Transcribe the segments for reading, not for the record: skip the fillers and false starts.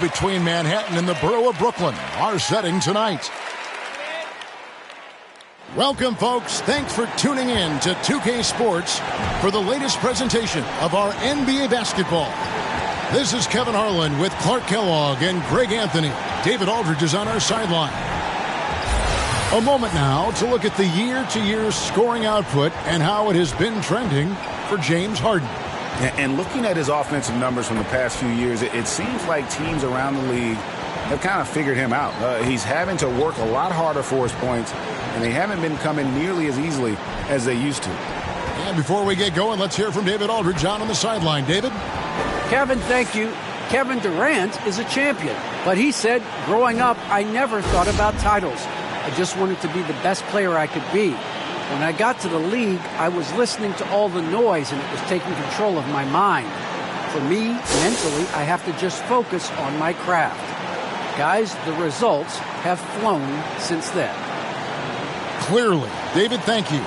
Between Manhattan and the borough of Brooklyn, our setting tonight. Welcome, folks. Thanks for tuning in to 2K Sports for the latest presentation of our NBA basketball. This is Kevin Harlan with Clark Kellogg and Greg Anthony. David Aldridge is on our sideline. A moment now to look at the year-to-year scoring output and how it has been trending for James Harden. And looking at his offensive numbers from the past few years, it seems like teams around the league have kind of figured him out. He's having to work a lot harder for his points, and they haven't been coming nearly as easily as they used to. And before we get going, let's hear from David Aldridge on the sideline. David? Kevin, thank you. Kevin Durant is a champion, but he said, growing up, I never thought about titles. I just wanted to be the best player I could be. When I got to the league, I was listening to all the noise, and it was taking control of my mind. For me, mentally, I have to just focus on my craft. Guys, the results have flown since then. Clearly. David, thank you.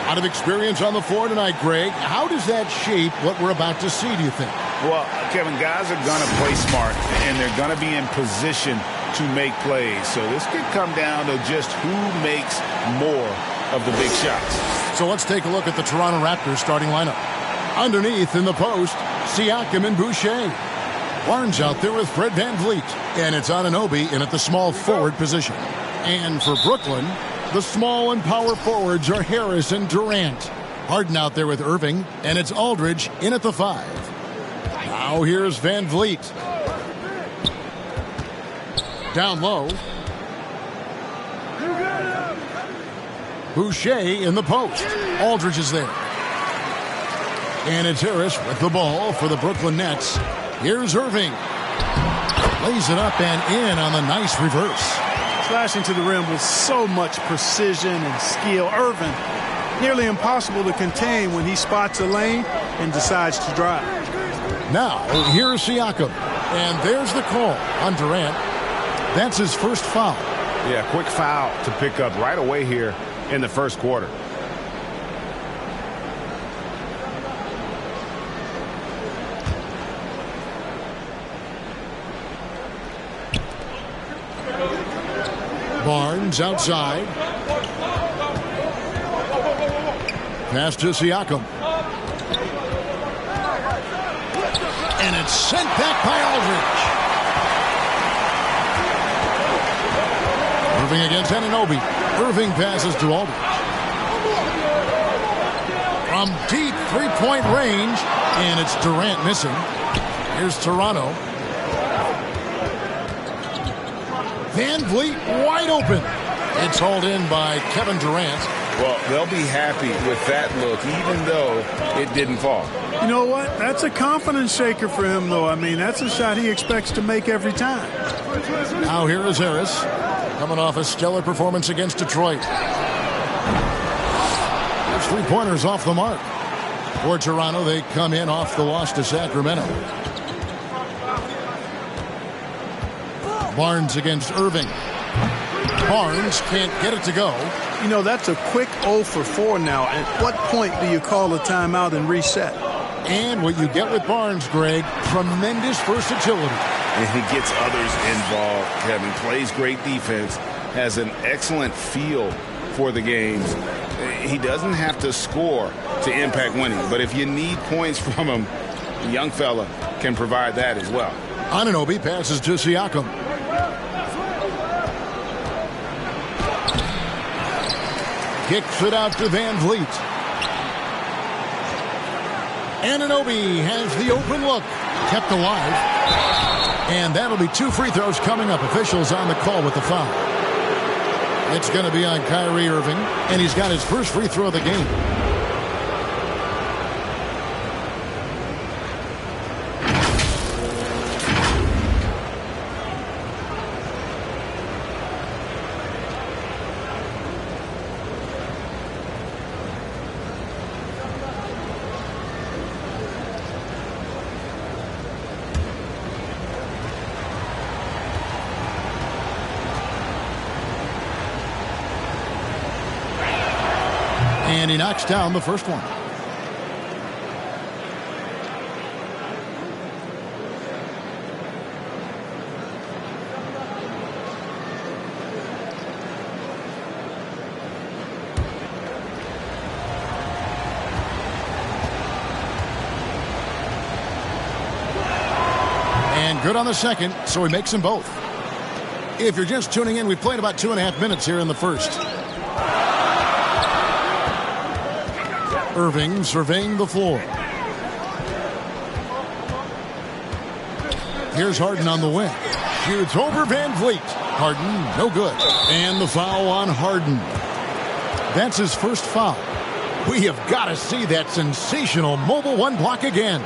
Out of experience on the floor tonight, Greg, how does that shape what we're about to see, do you think? Well, Kevin, guys are going to play smart, and they're going to be in position to make plays. So this could come down to just who makes more of the big shots. So let's take a look at the Toronto Raptors starting lineup. Underneath in the post, Siakam and Boucher. Barnes out there with Fred VanVleet. And it's Anunoby in at the small forward position. And for Brooklyn, the small and power forwards are Harris and Durant. Harden out there with Irving. And it's Aldridge in at the 5. Now here's VanVleet. Down low. Boucher in the post. Aldridge is there. And it's Harris with the ball for the Brooklyn Nets. Here's Irving. Lays it up and in on the nice reverse. Slashing to the rim with so much precision and skill. Irving, nearly impossible to contain when he spots a lane and decides to drive. Now, here's Siakam. And there's the call on Durant. That's his first foul. Yeah, quick foul to pick up right away here in the first quarter. Barnes outside. Pass to Siakam. And it's sent back by Aldridge. Irving against Anunoby. Irving passes to Aldridge. From deep three-point range, and it's Durant missing. Here's Toronto. VanVleet wide open. It's hauled in by Kevin Durant. Well, they'll be happy with that look, even though it didn't fall. You know what? That's a confidence shaker for him, though. I mean, that's a shot he expects to make every time. Now here is Harris, coming off a stellar performance against Detroit. There's three-pointers off the mark. For Toronto, they come in off the loss to Sacramento. Barnes against Irving. Barnes can't get it to go. You know, that's a quick 0 for 4 now. At what point do you call a timeout and reset? And what you get with Barnes, Greg, tremendous versatility. And he gets others involved. Kevin plays great defense, has an excellent feel for the games. He doesn't have to score to impact winning, but if you need points from him, the young fella can provide that as well. Anunoby passes to Siakam. Kicks it out to VanVleet. Anunoby has the open look. Kept alive. And that'll be 2 free throws coming up. Officials on the call with the foul. It's going to be on Kyrie Irving. And he's got his first free throw of the game. And he knocks down the first one. Good on the second, so he makes them both. If you're just tuning in, we've played about 2.5 minutes here in the first. Irving surveying the floor. Here's Harden on the wing. Shoots over Van Vliet. Harden, no good. And the foul on Harden. That's his first foul. We have got to see that sensational mobile one block again.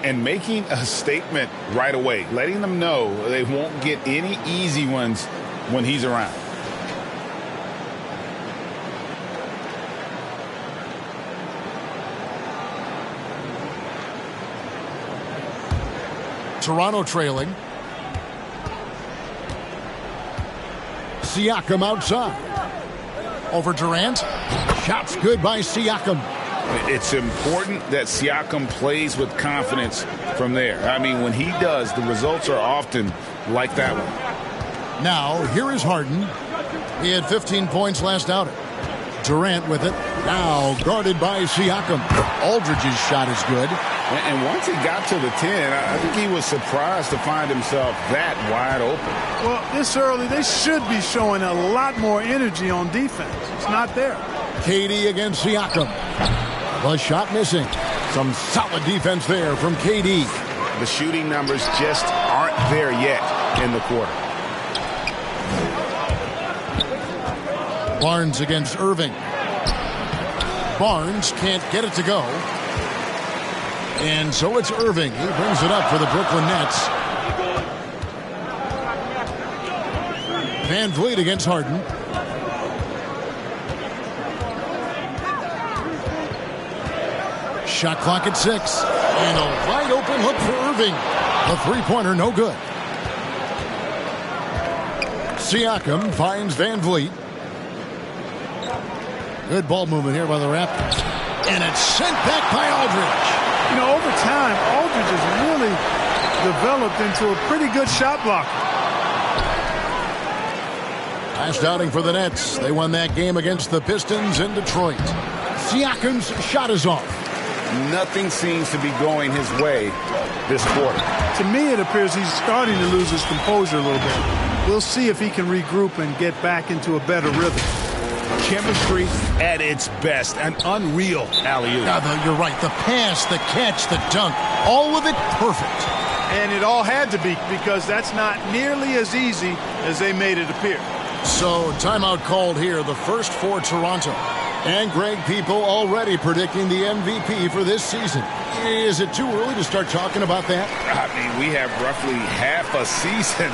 And making a statement right away, letting them know they won't get any easy ones when he's around. Toronto trailing. Siakam outside. Over Durant. Shots good by Siakam. It's important that Siakam plays with confidence from there. I mean, when he does, the results are often like that one. Now, here is Harden. He had 15 points last outing. Durant with it. Now guarded by Siakam. Aldridge's shot is good. And once he got to the 10, I think he was surprised to find himself that wide open. Well, this early, they should be showing a lot more energy on defense. It's not there. KD against Siakam. The shot missing. Some solid defense there from KD. The shooting numbers just aren't there yet in the quarter. Barnes against Irving. Barnes can't get it to go. And so it's Irving. He brings it up for the Brooklyn Nets. Van Vliet against Harden. Shot clock at 6. And a wide open look for Irving. The three-pointer no good. Siakam finds Van Vliet. Good ball movement here by the Raptors. And it's sent back by Aldridge. You know, over time, Aldridge has really developed into a pretty good shot blocker. Last outing for the Nets. They won that game against the Pistons in Detroit. Siakam's shot is off. Nothing seems to be going his way this quarter. To me, it appears he's starting to lose his composure a little bit. We'll see if he can regroup and get back into a better rhythm. Chemistry at its best. An unreal alley-oop. You're right. The pass, the catch, the dunk, all of it perfect. And it all had to be, because that's not nearly as easy as they made it appear. So, timeout called here, the first for Toronto. And Greg, people already predicting the MVP for this season. Is it too early to start talking about that? I mean, we have roughly half a season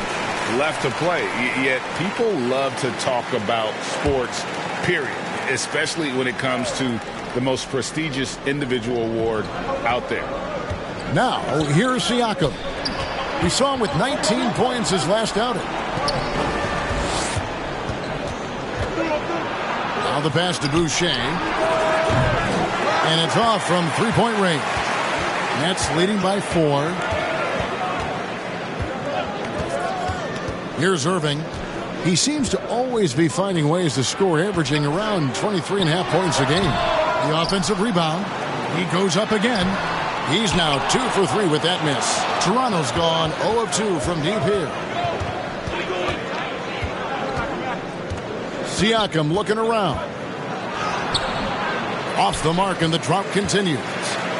left to play. Yet people love to talk about sports, period, especially when it comes to the most prestigious individual award out there. Now, here's Siakam. We saw him with 19 points his last outing. Now the pass to Boucher. And it's off from three-point range. Nets leading by 4. Here's Irving. He seems to always be finding ways to score, averaging around 23.5 points a game. The offensive rebound. He goes up again. He's now 2 for 3 with that miss. Toronto's gone 0 of 2 from deep here. Siakam looking around. Off the mark, and the drop continues.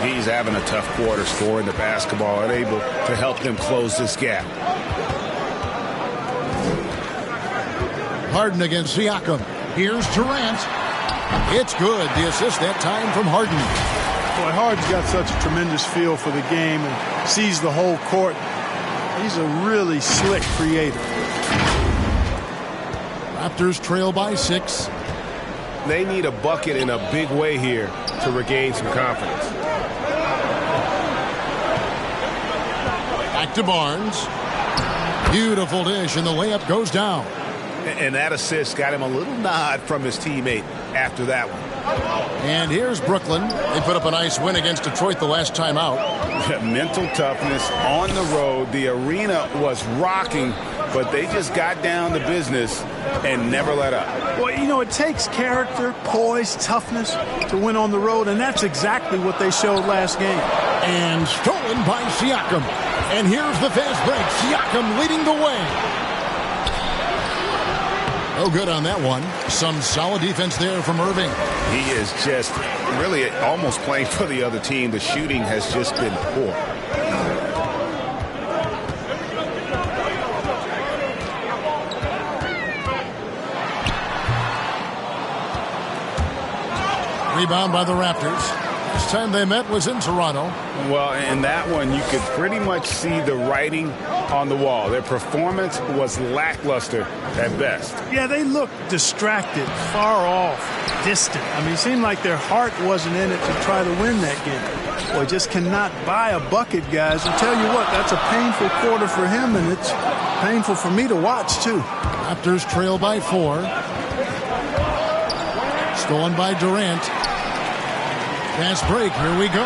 He's having a tough quarter scoring the basketball and able to help them close this gap. Harden against Siakam. Here's Durant. It's good. The assist that time from Harden. Boy, Harden's got such a tremendous feel for the game and sees the whole court. He's a really slick creator. Raptors trail by 6. They need a bucket in a big way here to regain some confidence. Back to Barnes. Beautiful dish, and the layup goes down. And that assist got him a little nod from his teammate after that one. And here's Brooklyn. They put up a nice win against Detroit the last time out. Mental toughness on the road. The arena was rocking, but they just got down to business and never let up. Well, you know, it takes character, poise, toughness to win on the road, and that's exactly what they showed last game. And stolen by Siakam. And here's the fast break. Siakam leading the way. Oh, good on that one. Some solid defense there from Irving. He is just really almost playing for the other team. The shooting has just been poor. Rebound by the Raptors. Last time they met was in Toronto. Well, in that one, you could pretty much see the writing on the wall. Their performance was lackluster at best. Yeah, they looked distracted, far off, distant. I mean, it seemed like their heart wasn't in it to try to win that game. Boy, just cannot buy a bucket, guys. And tell you what, that's a painful quarter for him, and it's painful for me to watch, too. Raptors trail by 4. Stolen by Durant. Fast break. Here we go.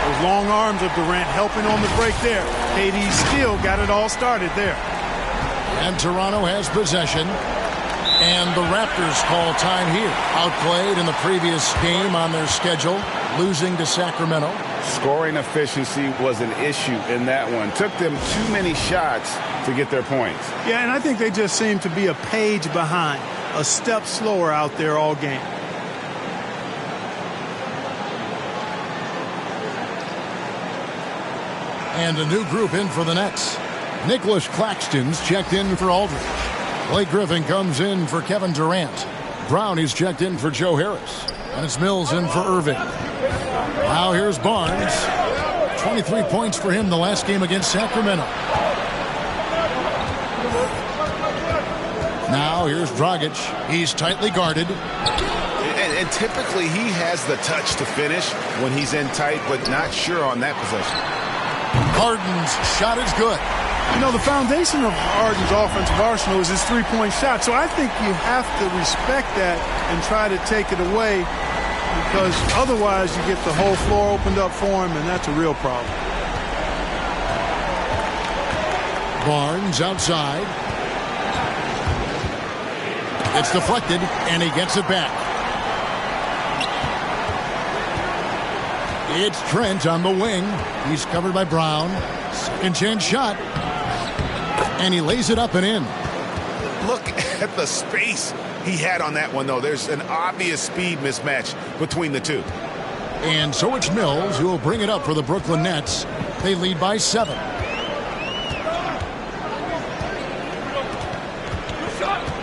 Those long arms of Durant helping on the break there. KD still got it all started there. And Toronto has possession. And the Raptors call time here. Outplayed in the previous game on their schedule, losing to Sacramento. Scoring efficiency was an issue in that one. Took them too many shots to get their points. Yeah, and I think they just seem to be a page behind, a step slower out there all game. And a new group in for the Nets. Nicholas Claxton's checked in for Aldridge. Blake Griffin comes in for Kevin Durant. Brown is checked in for Joe Harris. And it's Mills in for Irving. Now here's Barnes. 23 points for him the last game against Sacramento. Now here's Dragic. He's tightly guarded. And typically he has the touch to finish when he's in tight, but not sure on that possession. Harden's shot is good. You know, the foundation of Harden's offensive arsenal is his three-point shot. So I think you have to respect that and try to take it away, because otherwise you get the whole floor opened up for him, and that's a real problem. Barnes outside. It's deflected, and he gets it back. It's Trent on the wing. He's covered by Brown. Second chance shot. And he lays it up and in. Look at the space he had on that one, though. There's an obvious speed mismatch between the two. And so it's Mills who will bring it up for the Brooklyn Nets. They lead by 7.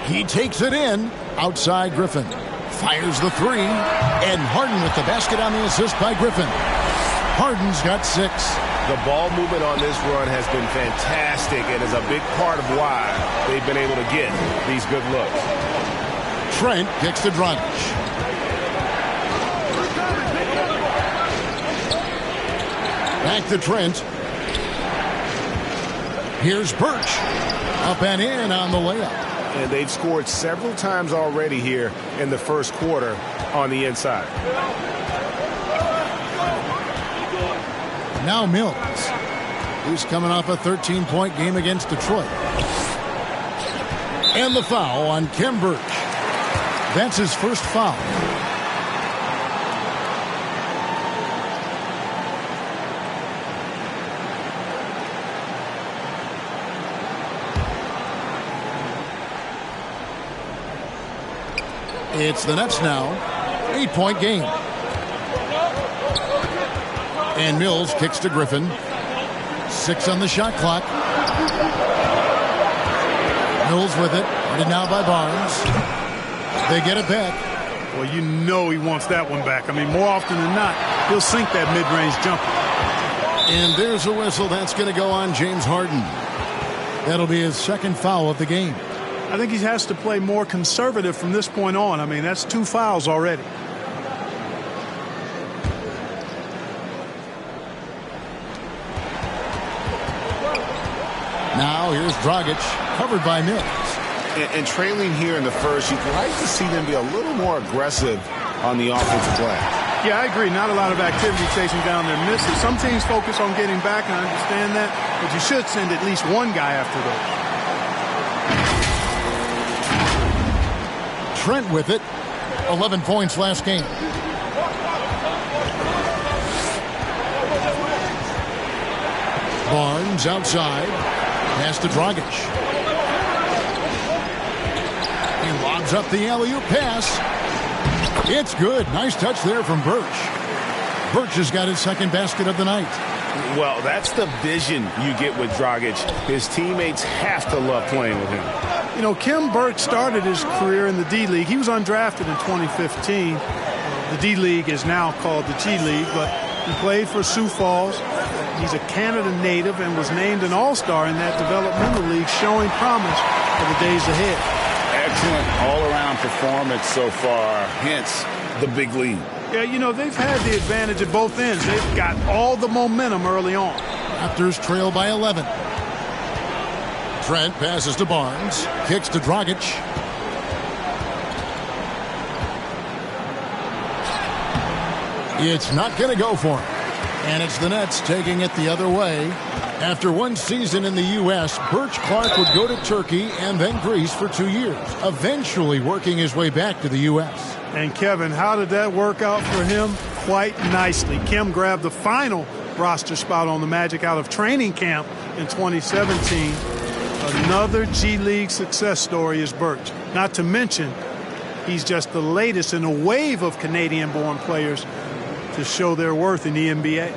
He takes it in. Outside Griffin. Fires the 3. And Harden with the basket on the assist by Griffin. Harden's got 6. The ball movement on this run has been fantastic and is a big part of why they've been able to get these good looks. Trent kicks to Dragic. Back to Trent. Here's Birch. Up and in on the layup. And they've scored several times already here in the first quarter on the inside. Now Mills. He's coming off a 13-point game against Detroit. And the foul on Khem Birch. That's his first foul. It's the Nets now. 8-point game. And Mills kicks to Griffin. 6 on the shot clock. Mills with it. Guarded now by Barnes. They get it back. Well, you know he wants that one back. I mean, more often than not, he'll sink that mid-range jumper. And there's a whistle. That's going to go on James Harden. That'll be his second foul of the game. I think he has to play more conservative from this point on. I mean, that's 2 fouls already. Now here's Dragic, covered by Mills. And trailing here in the first, you'd like to see them be a little more aggressive on the offensive glass. Yeah, I agree. Not a lot of activity chasing down their misses. Some teams focus on getting back, and I understand that, but you should send at least one guy after those. Trent with it. 11 points last game. Barnes outside. Pass to Dragic. He lobs up the alley-oop pass. It's good. Nice touch there from Birch. Birch has got his second basket of the night. Well, that's the vision you get with Dragic. His teammates have to love playing with him. You know, Kim Birch started his career in the D-League. He was undrafted in 2015. The D-League is now called the G-League, but he played for Sioux Falls. He's a Canada native and was named an all-star in that developmental league, showing promise for the days ahead. Excellent all-around performance so far, hence the big lead. Yeah, you know, they've had the advantage at both ends. They've got all the momentum early on. Raptors trail by 11. Trent passes to Barnes. Kicks to Dragic. It's not going to go for him. And it's the Nets taking it the other way. After one season in the U.S., Birch Clark would go to Turkey and then Greece for 2 years, eventually working his way back to the U.S. And Kevin, how did that work out for him? Quite nicely. Kim grabbed the final roster spot on the Magic out of training camp in 2017. Another G-League success story is Birch. Not to mention, he's just the latest in a wave of Canadian-born players to show their worth in the NBA.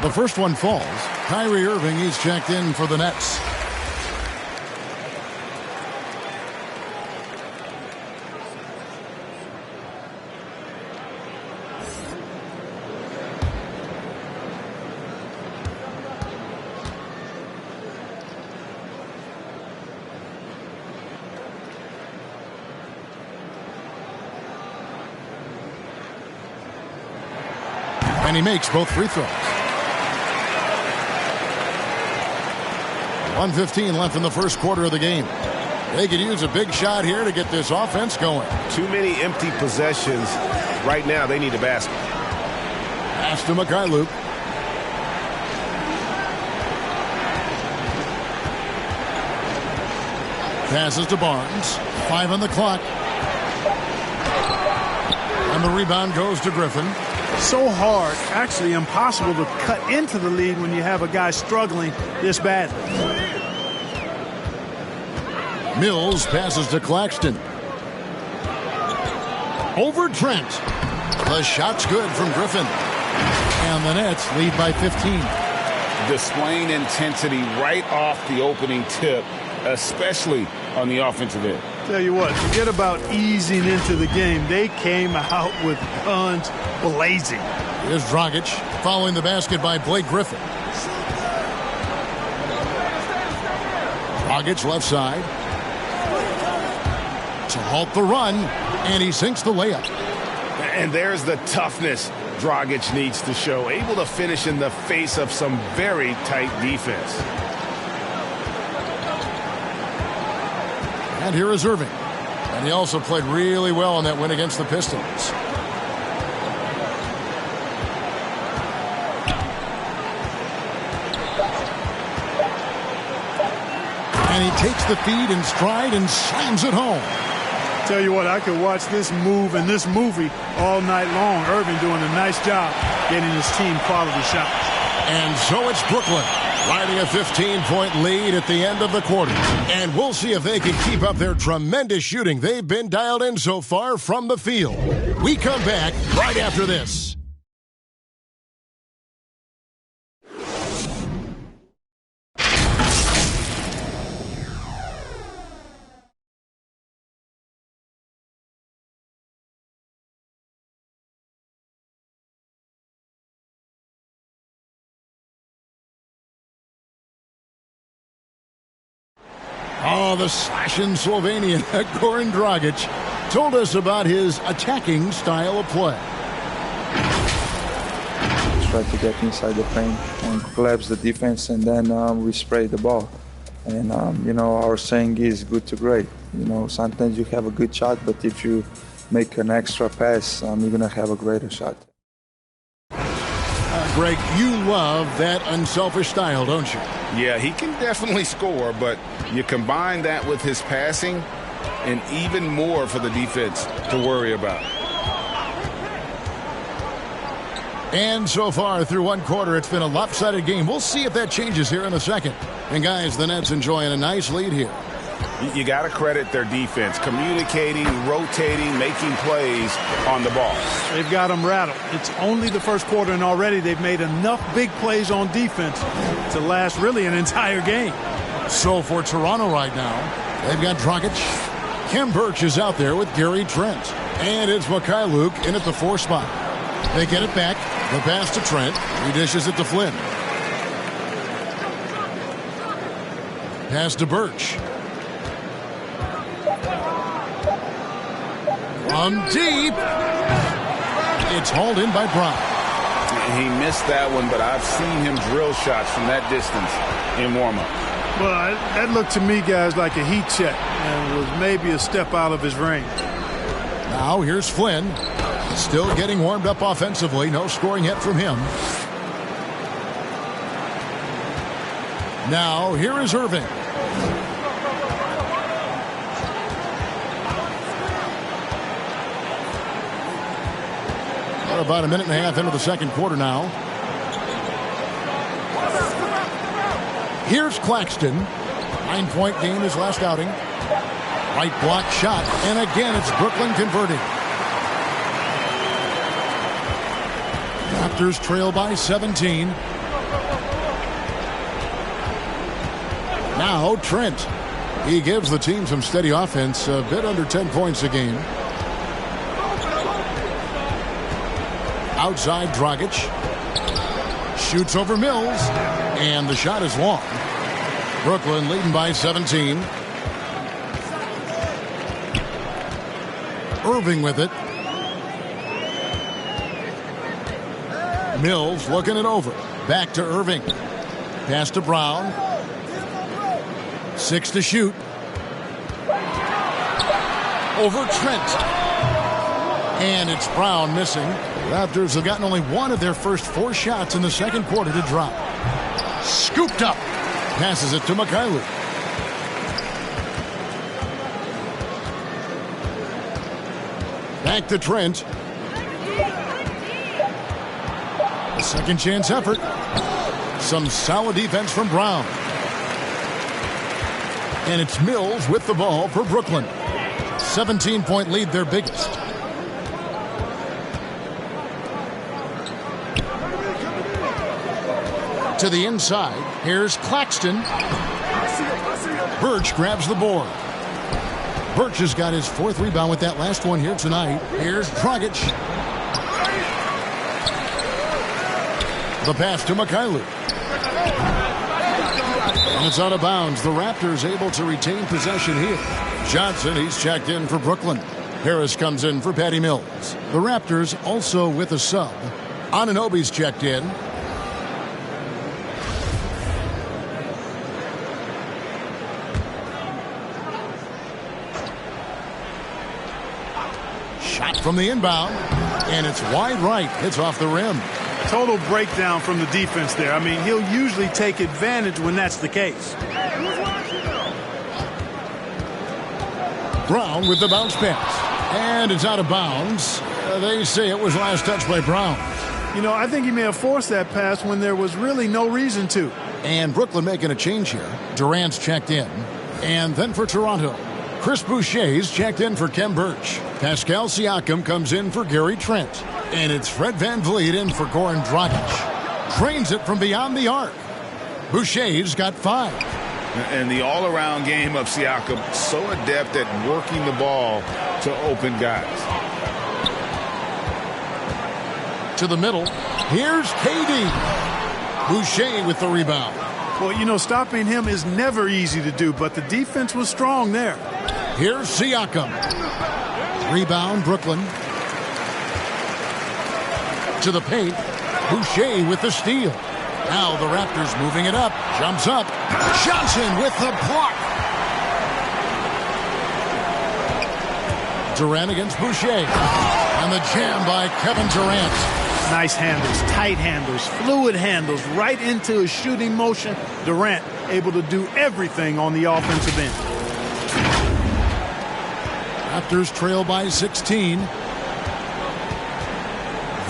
The first one falls. Kyrie Irving is checked in for the Nets. And he makes both free throws. 1:15 left in the first quarter of the game. They could use a big shot here to get this offense going. Too many empty possessions. Right now, they need a basket. Pass to Mikhailuk. Passes to Barnes. 5 on the clock. And the rebound goes to Griffin. So hard, actually impossible to cut into the lead when you have a guy struggling this badly. Mills passes to Claxton. Over Trent. The shot's good from Griffin. And the Nets lead by 15. Displaying intensity right off the opening tip, especially on the offensive end. Tell you what, forget about easing into the game. They came out with guns blazing. Here's Dragic following the basket by Blake Griffin. Dragic left side. To halt the run, and he sinks the layup. And there's the toughness Dragic needs to show. Able to finish in the face of some very tight defense. And here is Irving. And he also played really well in that win against the Pistons. And he takes the feed in stride and slams it home. Tell you what, I could watch this move and this movie all night long. Irving doing a nice job getting his team quality shots. And so it's Brooklyn riding a 15-point lead at the end of the quarter. And we'll see if they can keep up their tremendous shooting they've been dialed in so far from the field. We come back right after this. Oh, the slashing Slovenian Goran Dragic told us about his attacking style of play. Try to get inside the paint and collapse the defense, and then we spray the ball. And, you know, our saying is good to great. You know, sometimes you have a good shot, but if you make an extra pass, you're going to have a greater shot. Greg, you love that unselfish style, don't you? Yeah, he can definitely score, but you combine that with his passing and even more for the defense to worry about. And so far through one quarter, it's been a lopsided game. We'll see if that changes here in a second. And guys, the Nets enjoying a nice lead here. You got to credit their defense, communicating, rotating, making plays on the ball. They've got them rattled. It's only the first quarter, and already they've made enough big plays on defense to last really an entire game. So for Toronto right now, they've got Dragic. Khem Birch is out there with Gary Trent. And it's Mikhailuk in at the 4 spot. They get it back. The pass to Trent. He dishes it to Flynn. Pass to Birch. From deep. It's hauled in by Brown. He missed that one, but I've seen him drill shots from that distance in warm-up. Well, that looked to me, guys, like a heat check and was maybe a step out of his range. Now here's Flynn. Still getting warmed up offensively. No scoring yet from him. Now here is Irving. About a minute and a half into the second quarter now. Here's Claxton. 9-point game his last outing. Right block shot. And again, it's Brooklyn converting. Raptors trail by 17. Now Trent. He gives the team some steady offense. A bit under 10 points a game. Outside Dragic. Shoots over Mills. And the shot is long. Brooklyn leading by 17. Irving with it. Mills looking it over. Back to Irving. Pass to Brown. 6 to shoot. Over Trent. And it's Brown missing. The Raptors have gotten only one of their first 4 shots in the second quarter to drop. Scooped up. Passes it to Mikhailuk. Back to Trent. A second chance effort. Some solid defense from Brown. And it's Mills with the ball for Brooklyn. 17-point lead, their biggest. To the inside. Here's Claxton. Birch grabs the board. Birch has got his 4th rebound with that last one here tonight. Here's Dragic. The pass to Mikhailuk. And it's out of bounds. The Raptors able to retain possession here. Johnson, he's checked in for Brooklyn. Harris comes in for Patty Mills. The Raptors also with a sub. Anunoby's checked in. Shot from the inbound. And it's wide right. It's off the rim. Total breakdown from the defense there. I mean, he'll usually take advantage when that's the case. Brown with the bounce pass. And it's out of bounds. They say it was last touched by Brown. You know, I think he may have forced that pass when there was really no reason to. And Brooklyn making a change here. Durant's checked in. And then for Toronto, Chris Boucher's checked in for Khem Birch. Pascal Siakam comes in for Gary Trent. And it's Fred VanVleet in for Goran Dragic. Trains it from beyond the arc. Boucher's got 5. And the all-around game of Siakam, so adept at working the ball to open guys. To the middle. Here's KD. Boucher with the rebound. Well, you know, stopping him is never easy to do, but the defense was strong there. Here's Siakam. Rebound, Brooklyn. To the paint. Boucher with the steal. Now the Raptors moving it up. Jumps up. Johnson with the block. Durant against Boucher. And the jam by Kevin Durant. Nice handles, tight handles, fluid handles, right into a shooting motion. Durant able to do everything on the offensive end. Raptors trail by 16.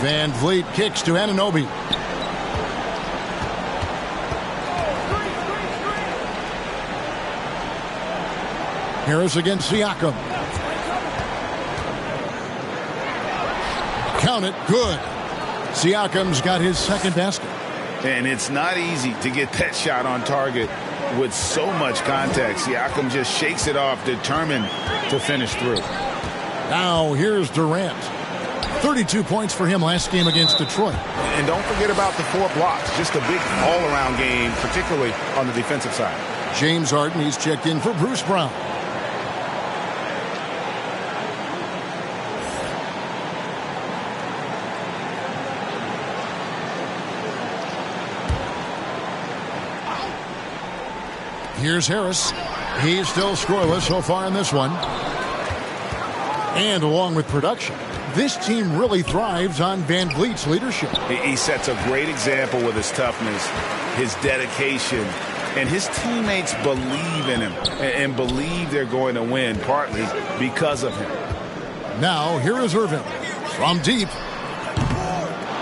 Van Vliet kicks to Anunoby. Harris against Siakam. Count it, good. Siakam's got his second basket. And it's not easy to get that shot on target with so much contact. Siakam just shakes it off, determined to finish through. Now here's Durant. 32 points for him last game against Detroit. And don't forget about the 4 blocks. Just a big all-around game, particularly on the defensive side. James Harden, he's checked in for Bruce Brown. Here's Harris. He's still scoreless so far in this one. And along with production, this team really thrives on Van Vliet's leadership. He sets a great example with his toughness, his dedication, and his teammates believe in him and believe they're going to win, partly because of him. Now, here is Irving from deep.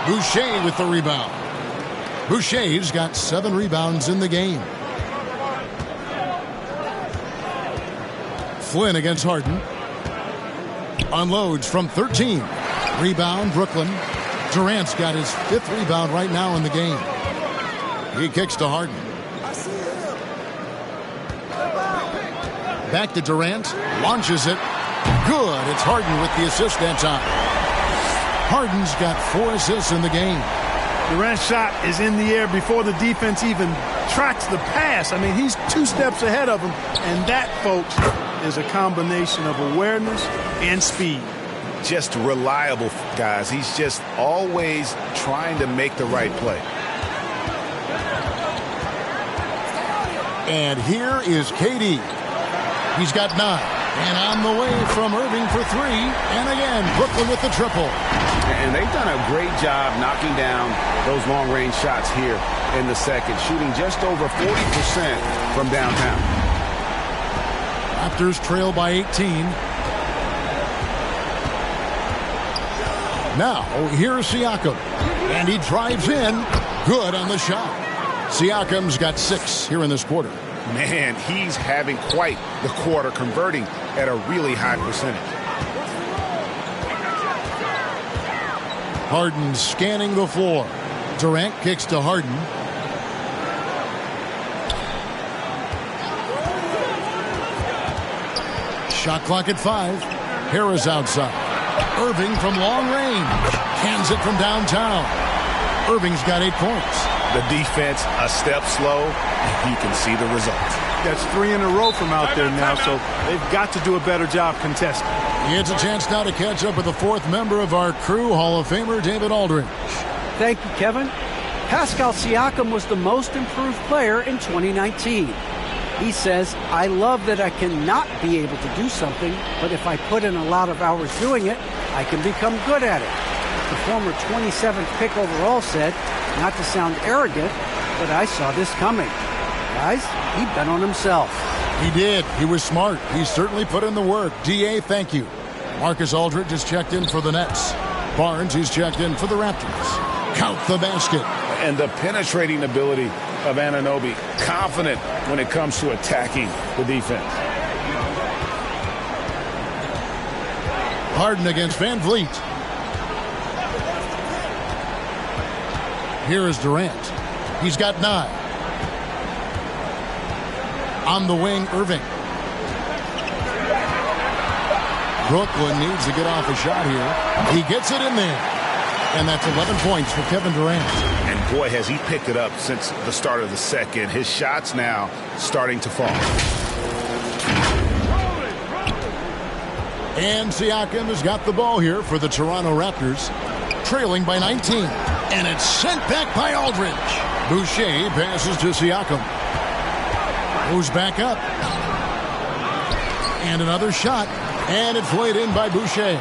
Boucher with the rebound. Boucher's got 7 rebounds in the game. Flynn against Harden. Unloads from 13. Rebound, Brooklyn. Durant's got his 5th rebound right now in the game. He kicks to Harden. Back to Durant. Launches it. Good. It's Harden with the assist that time. Harden's got 4 assists in the game. Durant's shot is in the air before the defense even tracks the pass. I mean, he's 2 steps ahead of him. And that, folks, is a combination of awareness and speed. Just reliable, guys. He's just always trying to make the right play. And here is KD. He's got 9. And on the way from Irving for 3. And again, Brooklyn with the triple. And they've done a great job knocking down those long-range shots here in the second, shooting just over 40% from downtown. Raptors trail by 18. Now, here's Siakam. And he drives in. Good on the shot. Siakam's got 6 here in this quarter. Man, he's having quite the quarter, converting at a really high percentage. Harden scanning the floor. Durant kicks to Harden. Shot clock at 5. Harris outside. Irving from long range. Cans it from downtown. Irving's got 8 points. The defense a step slow. You can see the results. That's 3 in a row from out there now, so they've got to do a better job contesting. It's a chance now to catch up with the 4th member of our crew, Hall of Famer David Aldridge. Thank you, Kevin. Pascal Siakam was the most improved player in 2019. He says, I love that I cannot be able to do something, but if I put in a lot of hours doing it, I can become good at it. The former 27th pick overall said, not to sound arrogant, but I saw this coming. Guys, he bet on himself. He did. He was smart. He certainly put in the work. D.A., thank you. Marcus Aldridge has checked in for the Nets. Barnes, he's checked in for the Raptors. Count the basket. And the penetrating ability of Anunoby, confident when it comes to attacking the defense. Harden against Van Vliet. Here is Durant. He's got 9. On the wing, Irving. Brooklyn needs to get off a shot here. He gets it in there. And that's 11 points for Kevin Durant. And boy, has he picked it up since the start of the second. His shots now starting to fall. And Siakam has got the ball here for the Toronto Raptors. Trailing by 19. And it's sent back by Aldridge. Boucher passes to Siakam. Moves back up. And another shot. And it's laid in by Boucher.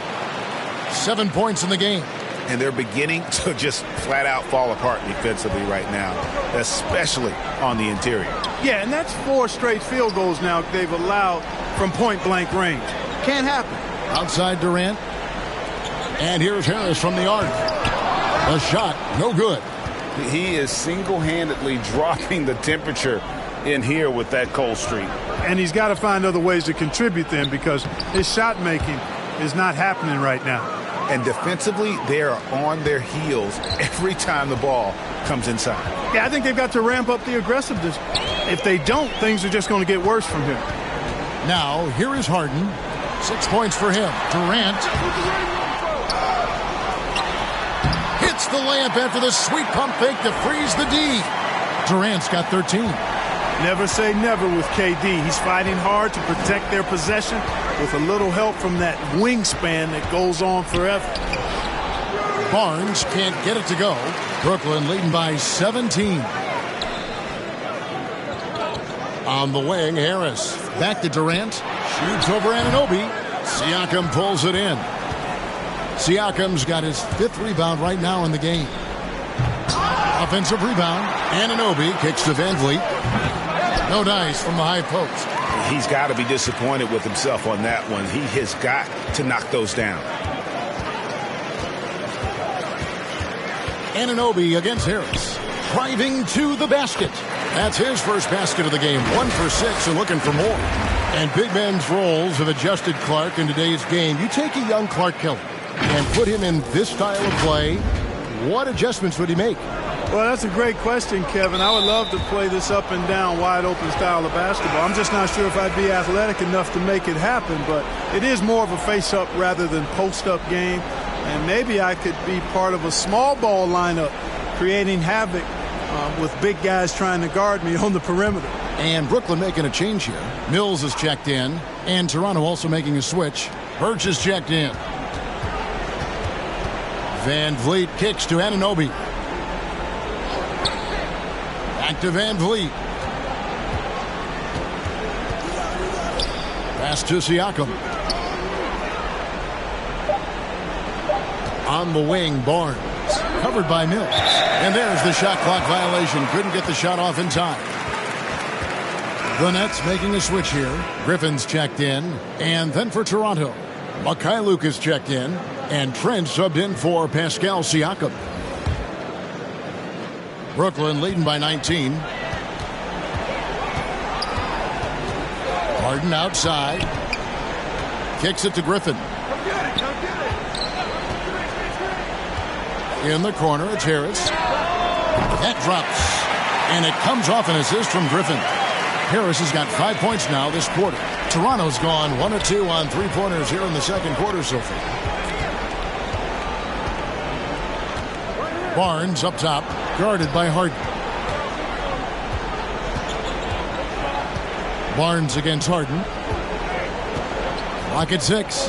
7 points in the game. and they're beginning to just flat out fall apart defensively right now, especially on the interior. Yeah, and that's 4 straight field goals now they've allowed from point-blank range. Can't happen. Outside Durant. And here's Harris from the arc. A shot, no good. He is single-handedly dropping the temperature in here with that cold streak. And he's got to find other ways to contribute then, because his shot making is not happening right now. And defensively, they are on their heels every time the ball comes inside. Yeah, I think they've got to ramp up the aggressiveness. If they don't, things are just going to get worse from here. Now, here is Harden. 6 points for him. Durant hits the layup after the sweet pump fake to freeze the D. Durant's got 13. Never say never with KD. He's fighting hard to protect their possession with a little help from that wingspan that goes on forever. Barnes can't get it to go. Brooklyn leading by 17. On the wing, Harris. Back to Durant. Shoots over Anunoby. Siakam pulls it in. Siakam's got his 5th rebound right now in the game. Offensive rebound. Anunoby kicks to Van Vliet. No dice from the high post. He's got to be disappointed with himself on that one. He has got to knock those down. Anunoby against Harris. Driving to the basket. That's his first basket of the game. 1 for 6 and looking for more. And big men's roles have adjusted Clark in today's game. You take a young Clark Kelly and put him in this style of play, what adjustments would he make? Well, that's a great question, Kevin. I would love to play this up and down, wide open style of basketball. I'm just not sure if I'd be athletic enough to make it happen, but it is more of a face-up rather than post-up game. And maybe I could be part of a small ball lineup, creating havoc with big guys trying to guard me on the perimeter. And Brooklyn making a change here. Mills is checked in, and Toronto also making a switch. Birch is checked in. Van Vliet kicks to Anunoby. Back to Van Vliet. Pass to Siakam. On the wing, Barnes. Covered by Mills. And there's the shot clock violation. Couldn't get the shot off in time. The Nets making a switch here. Griffin's checked in. And then for Toronto, Mikhailuk is checked in. And Trent subbed in for Pascal Siakam. Brooklyn leading by 19. Harden outside. Kicks it to Griffin. In the corner, it's Harris. That drops. And it comes off an assist from Griffin. Harris has got 5 points now this quarter. Toronto's gone 1 of 2 on three-pointers here in the second quarter so far. Barnes up top, guarded by Harden. Barnes against Harden. Clock at 6.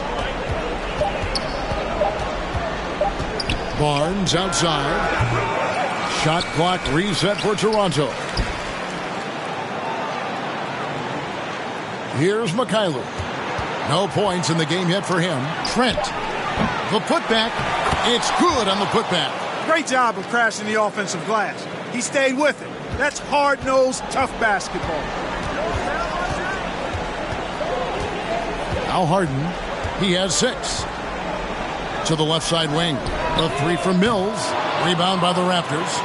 Barnes outside. Shot clock reset for Toronto. Here's Mikhailuk. No points in the game yet for him. Trent. The putback. It's good on the putback. Great job of crashing the offensive glass. He stayed with it. That's hard-nosed, tough basketball. Now Harden. He has 6. To the left side wing. The 3 from Mills. Rebound by the Raptors.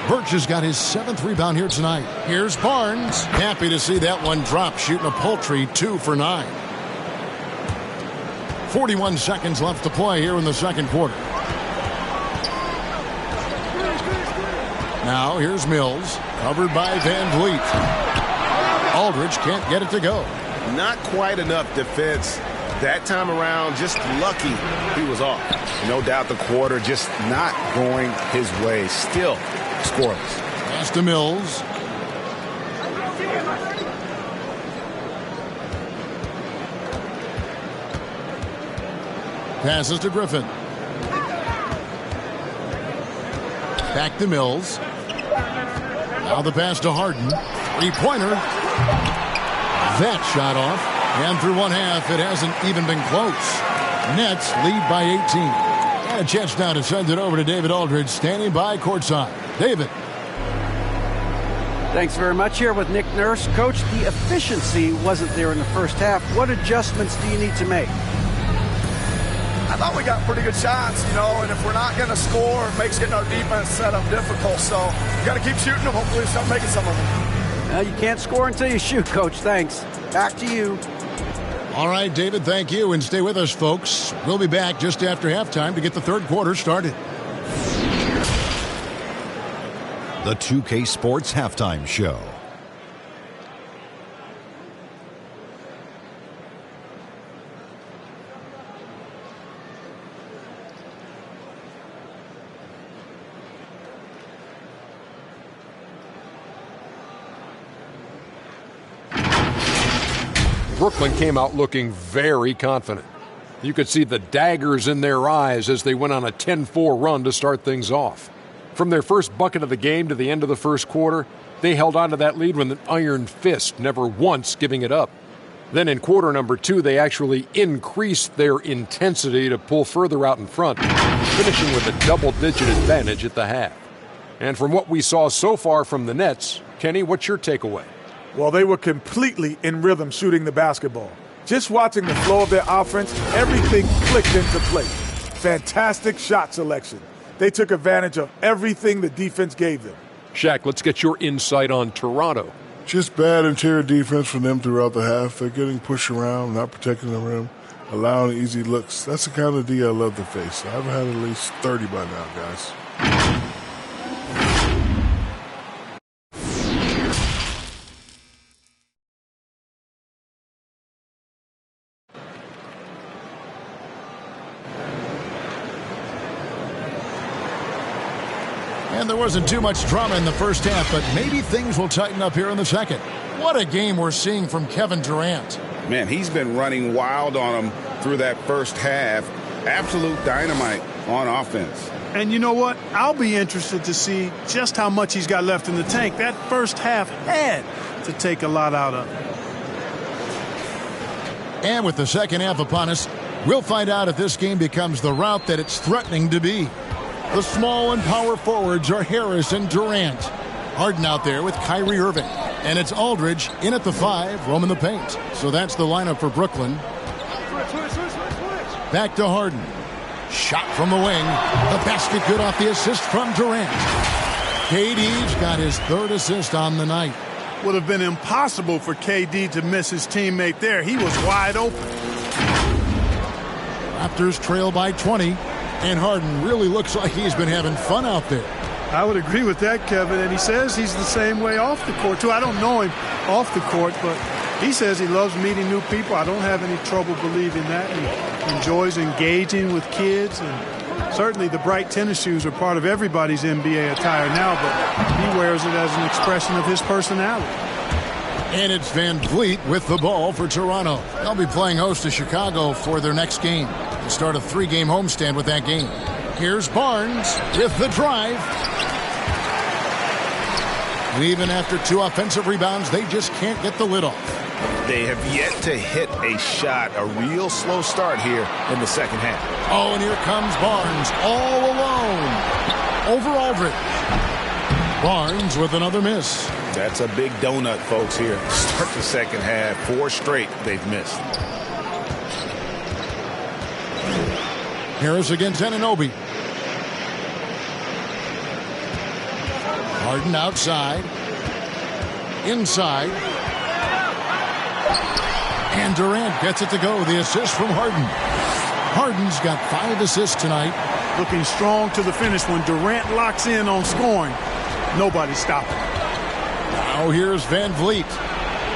Birch has got his 7th rebound here tonight. Here's Barnes. Happy to see that one drop, shooting a paltry 2 for 9. 41 seconds left to play here in the second quarter. Now here's Mills, covered by Van Vliet. Aldridge can't get it to go. Not quite enough defense that time around. Just lucky he was off. No doubt the quarter just not going his way. Still scoreless. Pass to Mills. Passes to Griffin. Back to Mills. Now the pass to Harden. Three-pointer. That shot off. And through one half, it hasn't even been close. Nets lead by 18. And a chance now to send it over to David Aldridge, standing by courtside. David. Thanks very much. Here with Nick Nurse. Coach, the efficiency wasn't there in the first half. What adjustments do you need to make? I thought we got pretty good shots, and if we're not going to score, it makes getting our defense set up difficult. So you got to keep shooting them. Hopefully start making some of them. Well, you can't score until you shoot, Coach. Thanks. Back to you. All right, David, thank you. And stay with us, folks. We'll be back just after halftime to get the third quarter started. The 2K Sports Halftime Show. Brooklyn came out looking very confident. You could see the daggers in their eyes as they went on a 10-4 run to start things off. From their first bucket of the game to the end of the first quarter, they held on to that lead with an iron fist, never once giving it up. Then in quarter number 2, they actually increased their intensity to pull further out in front, finishing with a double-digit advantage at the half. And from what we saw so far from the Nets, Kenny, what's your takeaway? Well, they were completely in rhythm shooting the basketball. Just watching the flow of their offense, everything clicked into place. Fantastic shot selection. They took advantage of everything the defense gave them. Shaq, let's get your insight on Toronto. Just bad interior defense from them throughout the half. They're getting pushed around, not protecting the rim, allowing easy looks. That's the kind of D I love to face. I've had at least 30 by now, guys. And there wasn't too much drama in the first half, but maybe things will tighten up here in the second. What a game we're seeing from Kevin Durant. Man, he's been running wild on him through that first half. Absolute dynamite on offense. And you know what? I'll be interested to see just how much he's got left in the tank. That first half had to take a lot out of him. And with the second half upon us, we'll find out if this game becomes the route that it's threatening to be. The small and power forwards are Harris and Durant. Harden out there with Kyrie Irving. And it's Aldridge in at the 5, roaming the paint. So that's the lineup for Brooklyn. Back to Harden. Shot from the wing. The basket good off the assist from Durant. KD's got his third assist on the night. Would have been impossible for KD to miss his teammate there. He was wide open. Raptors trail by 20. And Harden really looks like he's been having fun out there. I would agree with that, Kevin. And he says he's the same way off the court, too. I don't know him off the court, but he says he loves meeting new people. I don't have any trouble believing that. He enjoys engaging with kids. And certainly the bright tennis shoes are part of everybody's NBA attire now, but he wears it as an expression of his personality. And it's Van Vliet with the ball for Toronto. They'll be playing host to Chicago for their next game. They start a 3-game homestand with that game. Here's Barnes with the drive. And even after 2 offensive rebounds, they just can't get the lid off. They have yet to hit a shot, a real slow start here in the second half. Oh, and here comes Barnes all alone over Aldridge. Barnes with another miss. That's a big donut, folks, here. Start the second half. 4 straight they've missed. Harris against Anunoby. Harden outside. Inside. And Durant gets it to go. The assist from Harden. Harden's got 5 assists tonight. Looking strong to the finish. When Durant locks in on scoring, nobody's stopping. Now here's Van Vliet.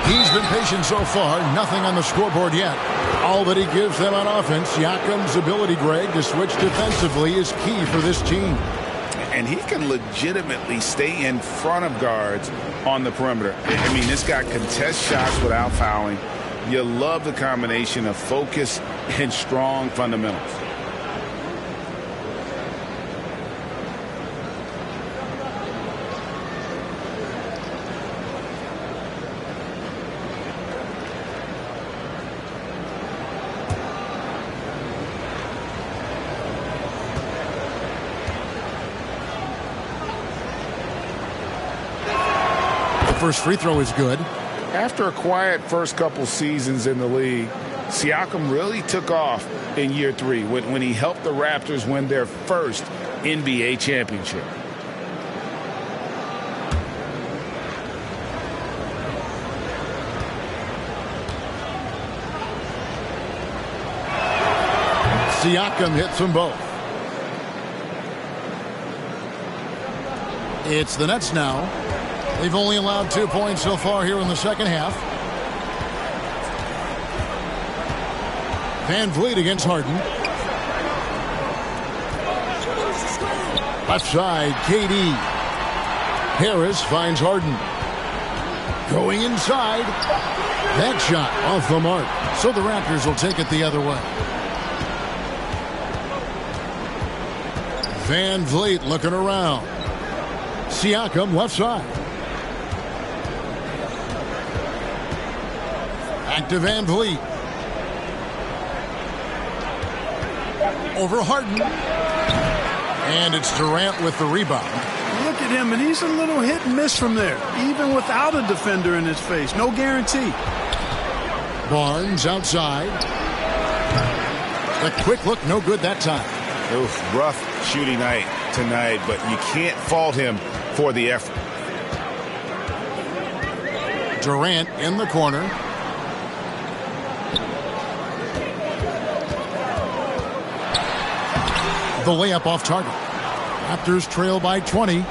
He's been patient so far. Nothing on the scoreboard yet. All that he gives them on offense, Siakam's ability, Greg, to switch defensively is key for this team. And he can legitimately stay in front of guards on the perimeter. I mean, this guy contests shots without fouling. You love the combination of focus and strong fundamentals. first free throw is good. After a quiet first couple seasons in the league, Siakam really took off in year 3 when he helped the Raptors win their first NBA championship. Siakam hits them both. It's the Nets now. They've only allowed 2 points so far here in the second half. Van Vliet against Harden. Left side, KD. Harris finds Harden. Going inside. That shot off the mark. So the Raptors will take it the other way. Van Vliet looking around. Siakam left side. Back to Van Vliet. Over Harden. And it's Durant with the rebound. Look at him, and he's a little hit and miss from there, even without a defender in his face. No guarantee. Barnes outside. The quick look, no good that time. Oof, rough shooting night tonight, but you can't fault him for the effort. Durant in the corner. The layup off target. Raptors trail by 20.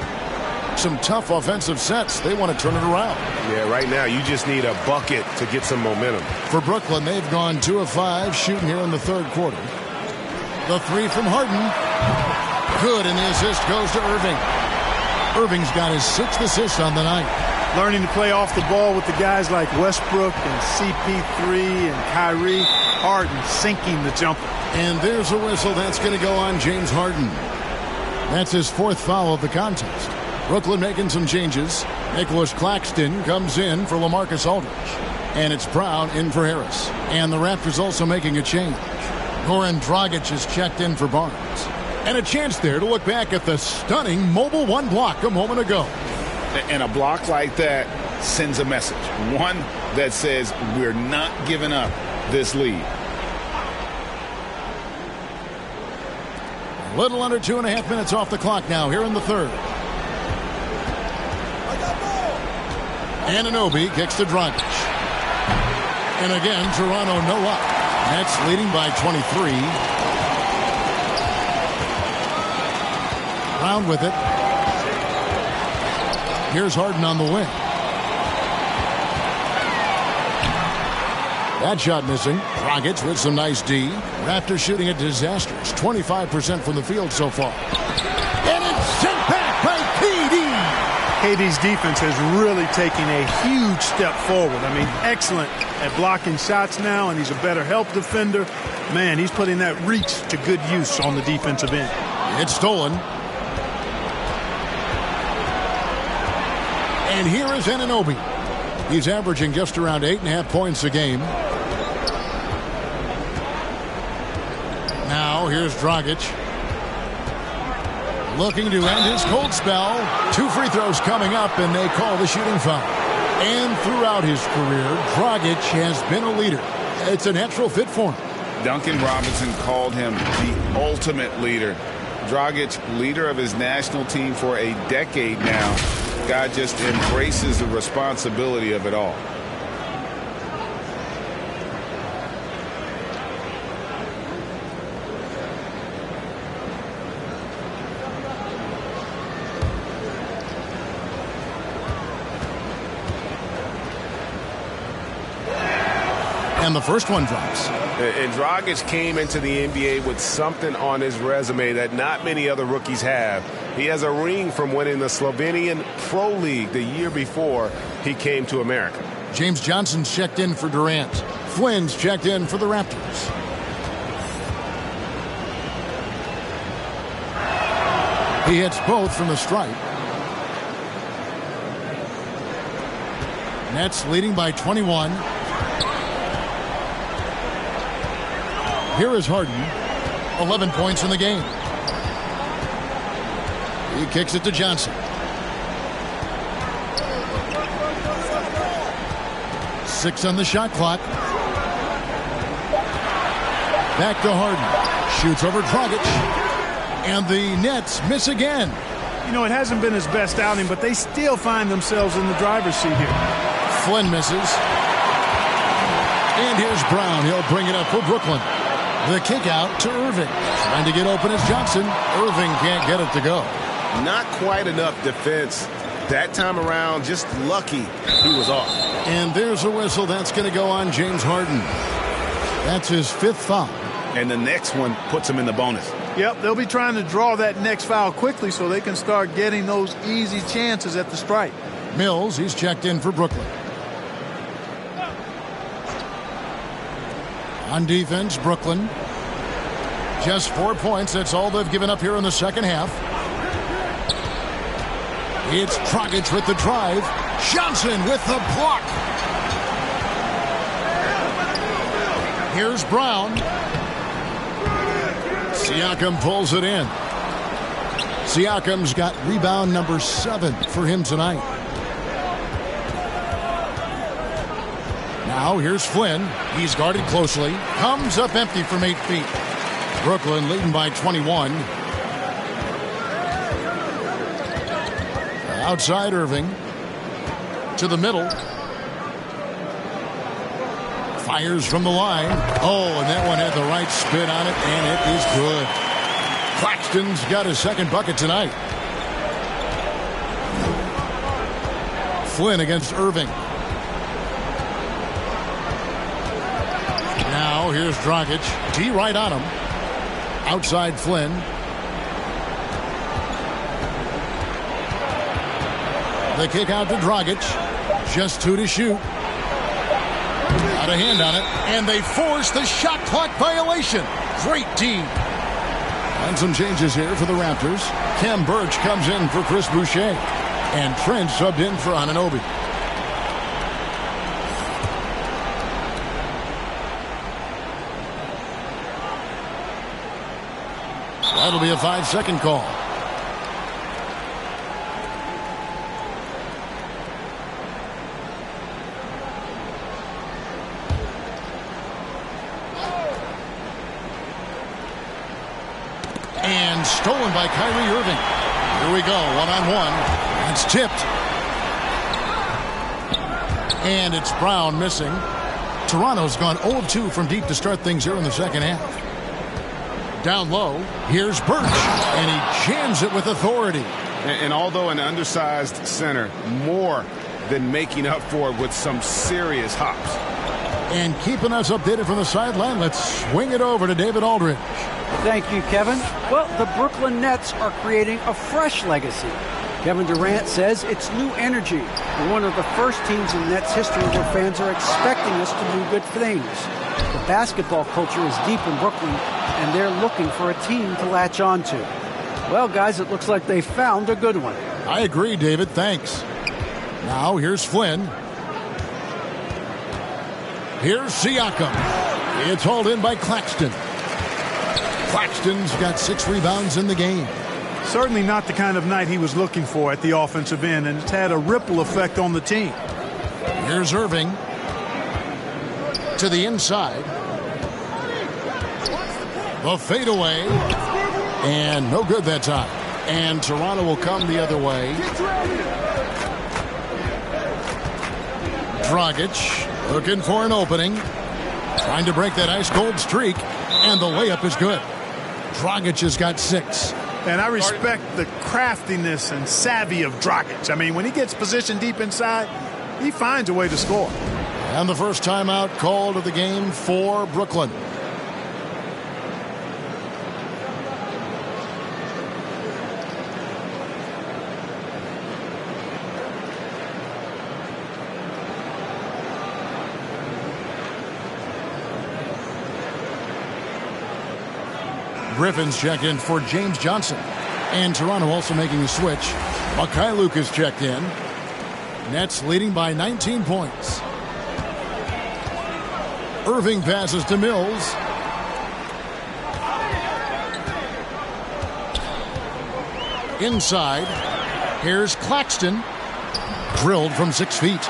Some tough offensive sets. They want to turn it around. Yeah, right now you just need a bucket to get some momentum. For Brooklyn, they've gone 2 of 5 shooting here in the third quarter. The three from Harden. Good, and the assist goes to Irving. Irving's got his 6th assist on the night. Learning to play off the ball with the guys like Westbrook and CP3 and Kyrie. Harden sinking the jumper. And there's a whistle. That's going to go on James Harden. That's his 4th foul of the contest. Brooklyn making some changes. Nicholas Claxton comes in for LaMarcus Aldridge. And it's Brown in for Harris. And the Raptors also making a change. Goran Dragic is checked in for Barnes. And a chance there to look back at the stunning Mobile One block a moment ago. And a block like that sends a message. One that says we're not giving up this lead. A little under 2.5 minutes off the clock now here in the third. Anunoby kicks to Dragic. And again, Toronto no luck. Nets leading by 23. Brown with it. Here's Harden on the wing. That shot missing. Dragic with some nice D. Raptors shooting a disastrous 25% from the field so far. And it's sent back by KD. KD's defense has really taken a huge step forward. I mean, excellent at blocking shots now, and he's a better help defender. Man, he's putting that reach to good use on the defensive end. It's stolen. And here is Anunoby. He's averaging just around 8.5 points a game. Now here's Dragic. Looking to end his cold spell. 2 free throws coming up, and they call the shooting foul. And throughout his career, Dragic has been a leader. It's a natural fit for him. Duncan Robinson called him the ultimate leader. Dragic, leader of his national team for a decade now. Guy just embraces the responsibility of it all. And the first one drops. And Dragic came into the NBA with something on his resume that not many other rookies have. He has a ring from winning the Slovenian Pro League the year before he came to America. James Johnson's checked in for Durant. Flynn's checked in for the Raptors. He hits both from the stripe. Nets leading by 21. Here is Harden. 11 points in the game. He kicks it to Johnson. 6 on the shot clock. Back to Harden. Shoots over Dragic. And the Nets miss again. You know, it hasn't been his best outing, but they still find themselves in the driver's seat here. Flynn misses. And here's Brown. He'll bring it up for Brooklyn. The kick out to Irving. Trying to get open is Johnson. Irving can't get it to go. Not quite enough defense that time around. Just lucky he was off. And there's a whistle. That's going to go on James Harden. That's his 5th foul. And the next one puts him in the bonus. Yep, they'll be trying to draw that next foul quickly so they can start getting those easy chances at the stripe. Mills, he's checked in for Brooklyn. On defense, Brooklyn. Just 4 points. That's all they've given up here in the second half. It's Dragic with the drive. Johnson with the block. Here's Brown. Siakam pulls it in. Siakam's got rebound number 7 for him tonight. Now here's Flynn. He's guarded closely. Comes up empty from 8 feet. Brooklyn leading by 21. Outside Irving. To the middle. Fires from the line. Oh, and that one had the right spin on it, and it is good. Claxton's got his second bucket tonight. Flynn against Irving. Now here's Dragic. D right on him. Outside Flynn. The kick out to Dragic. Just 2 to shoot. Got a hand on it. And they force the shot clock violation. Great D. And some changes here for the Raptors. Cam Birch comes in for Chris Boucher. And Trent subbed in for Anunoby. That'll be a 5-second call. And stolen by Kyrie Irving. Here we go, one-on-one. It's tipped. And it's Brown missing. Toronto's gone 0-2 from deep to start things here in the second half. Down low, here's Birch, and he jams it with authority. And although an undersized center, more than making up for it with some serious hops. And keeping us updated from the sideline, let's swing it over to David Aldridge. Thank you, Kevin. Well, the Brooklyn Nets are creating a fresh legacy. Kevin Durant says it's new energy. We're one of the first teams in Nets history where fans are expecting us to do good things. The basketball culture is deep in Brooklyn, and they're looking for a team to latch on to. Well, guys, it looks like they found a good one. I agree, David. Thanks. Now, here's Flynn. Here's Siakam. It's hauled in by Claxton. Claxton's got 6 rebounds in the game. Certainly not the kind of night he was looking for at the offensive end, and it's had a ripple effect on the team. Here's Irving. To the inside. The fadeaway. And no good that time. And Toronto will come the other way. Dragic looking for an opening. Trying to break that ice-cold streak. And the layup is good. Dragic has got 6. And I respect the craftiness and savvy of Dragic. I mean, when he gets positioned deep inside, he finds a way to score. And the first timeout called of the game for Brooklyn. Griffin's checked in for James Johnson. And Toronto also making a switch. Mikhailuk is checked in. Nets leading by 19 points. Irving passes to Mills. Inside. Here's Claxton. Drilled from 6 feet.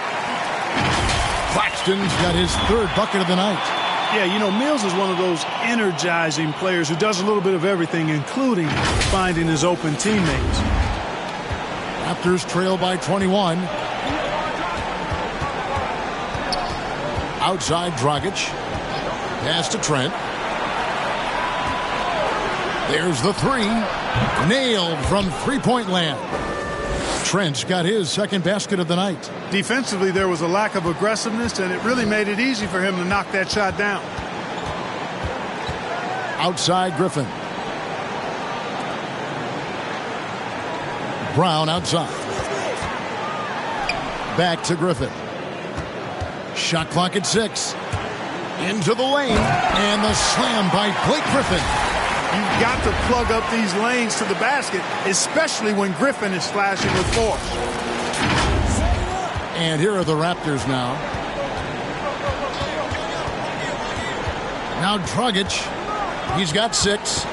Claxton's got his third bucket of the night. Yeah, you know, Mills is one of those energizing players who does a little bit of everything, including finding his open teammates. Raptors trail by 21. Outside Dragic. Pass to Trent. There's the three. Nailed from three-point land. Trent's got his second basket of the night. Defensively, there was a lack of aggressiveness, and it really made it easy for him to knock that shot down. Outside Griffin. Brown outside. Back to Griffin. Shot clock at 6. Into the lane. And the slam by Blake Griffin. You've got to plug up these lanes to the basket, especially when Griffin is slashing with force. And here are the Raptors now. Now Dragic. He's got 6.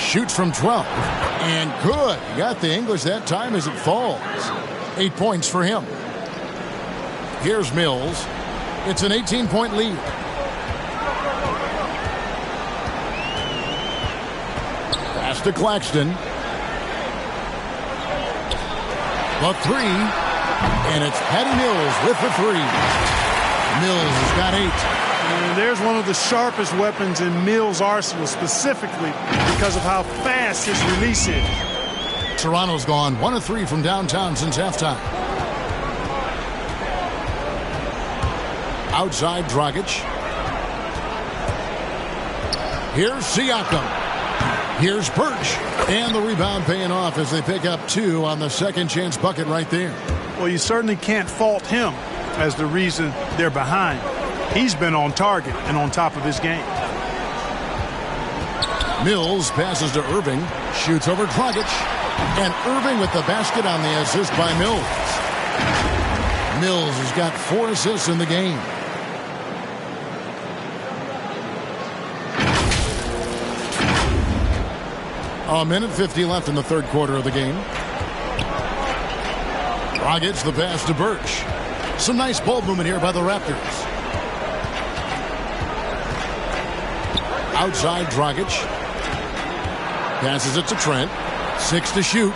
Shoots from 12. And good. He got the English that time as it falls. 8 points for him. Here's Mills. It's an 18-point lead. Pass to Claxton. The three. And it's Patty Mills with the three. Mills has got 8. And there's one of the sharpest weapons in Mills' arsenal, specifically because of how fast his release is. Toronto's gone 1 of 3 from downtown since halftime. Outside Dragic. Here's Siakam. Here's Birch. And the rebound paying off as they pick up 2 on the second chance bucket right there. Well, you certainly can't fault him as the reason they're behind. He's been on target and on top of his game. Mills passes to Irving. Shoots over Dragic. And Irving with the basket on the assist by Mills. Mills has got 4 assists in the game. A minute 50 left in the third quarter of the game. Dragic the pass to Birch. Some nice ball movement here by the Raptors. Outside Dragic. Passes it to Trent. 6 to shoot.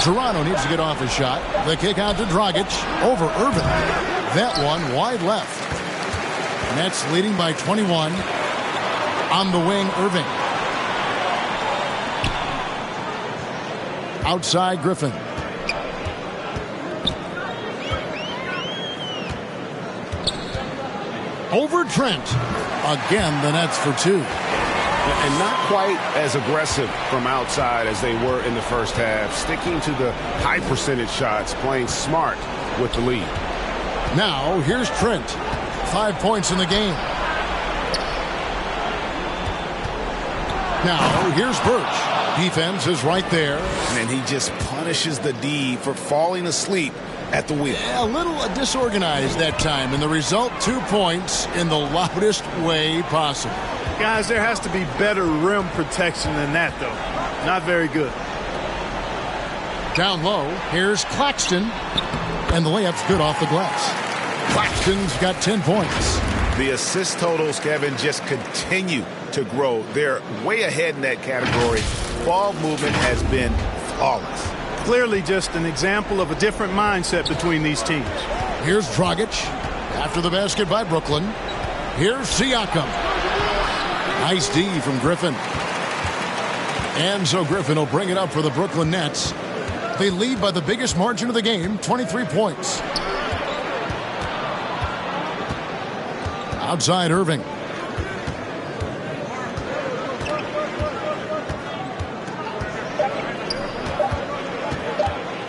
Toronto needs to get off his shot. The kick out to Dragic. Over Irving. That one wide left. Nets leading by 21. On the wing, Irving. Outside Griffin. Over Trent. Again, the Nets for 2. And not quite as aggressive from outside as they were in the first half. Sticking to the high percentage shots, playing smart with the lead. Now, here's Trent. 5 points in the game. Now, here's Birch. Defense is right there. And he just punishes the D for falling asleep at the wheel. Yeah, a little disorganized that time, and the result, 2 points in the loudest way possible. Guys, there has to be better rim protection than that, though. Not very good. Down low, here's Claxton, and the layup's good off the glass. Claxton's got 10 points. The assist totals, Kevin, just continue to grow. They're way ahead in that category. Ball movement has been flawless. Clearly just an example of a different mindset between these teams. Here's Dragic. After the basket by Brooklyn. Here's Siakam. Nice D from Griffin. And so Griffin will bring it up for the Brooklyn Nets. They lead by the biggest margin of the game, 23 points. Outside Irving.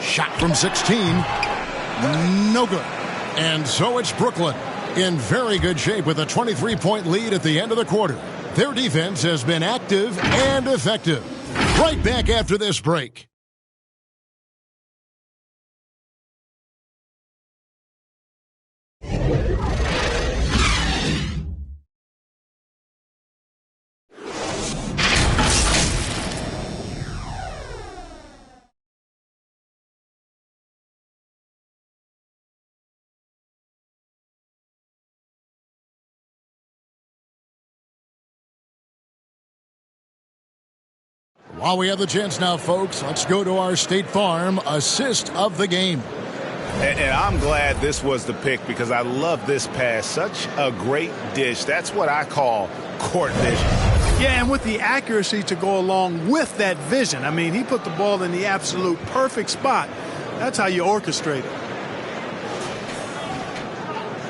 Shot from 16. No good. And so it's Brooklyn in very good shape with a 23-point lead at the end of the quarter. Their defense has been active and effective. Right back after this break. While we have the chance now, folks, let's go to our State Farm assist of the game. And I'm glad this was the pick because I love this pass. Such a great dish. That's what I call court vision. Yeah, and with the accuracy to go along with that vision. I mean, he put the ball in the absolute perfect spot. That's how you orchestrate it.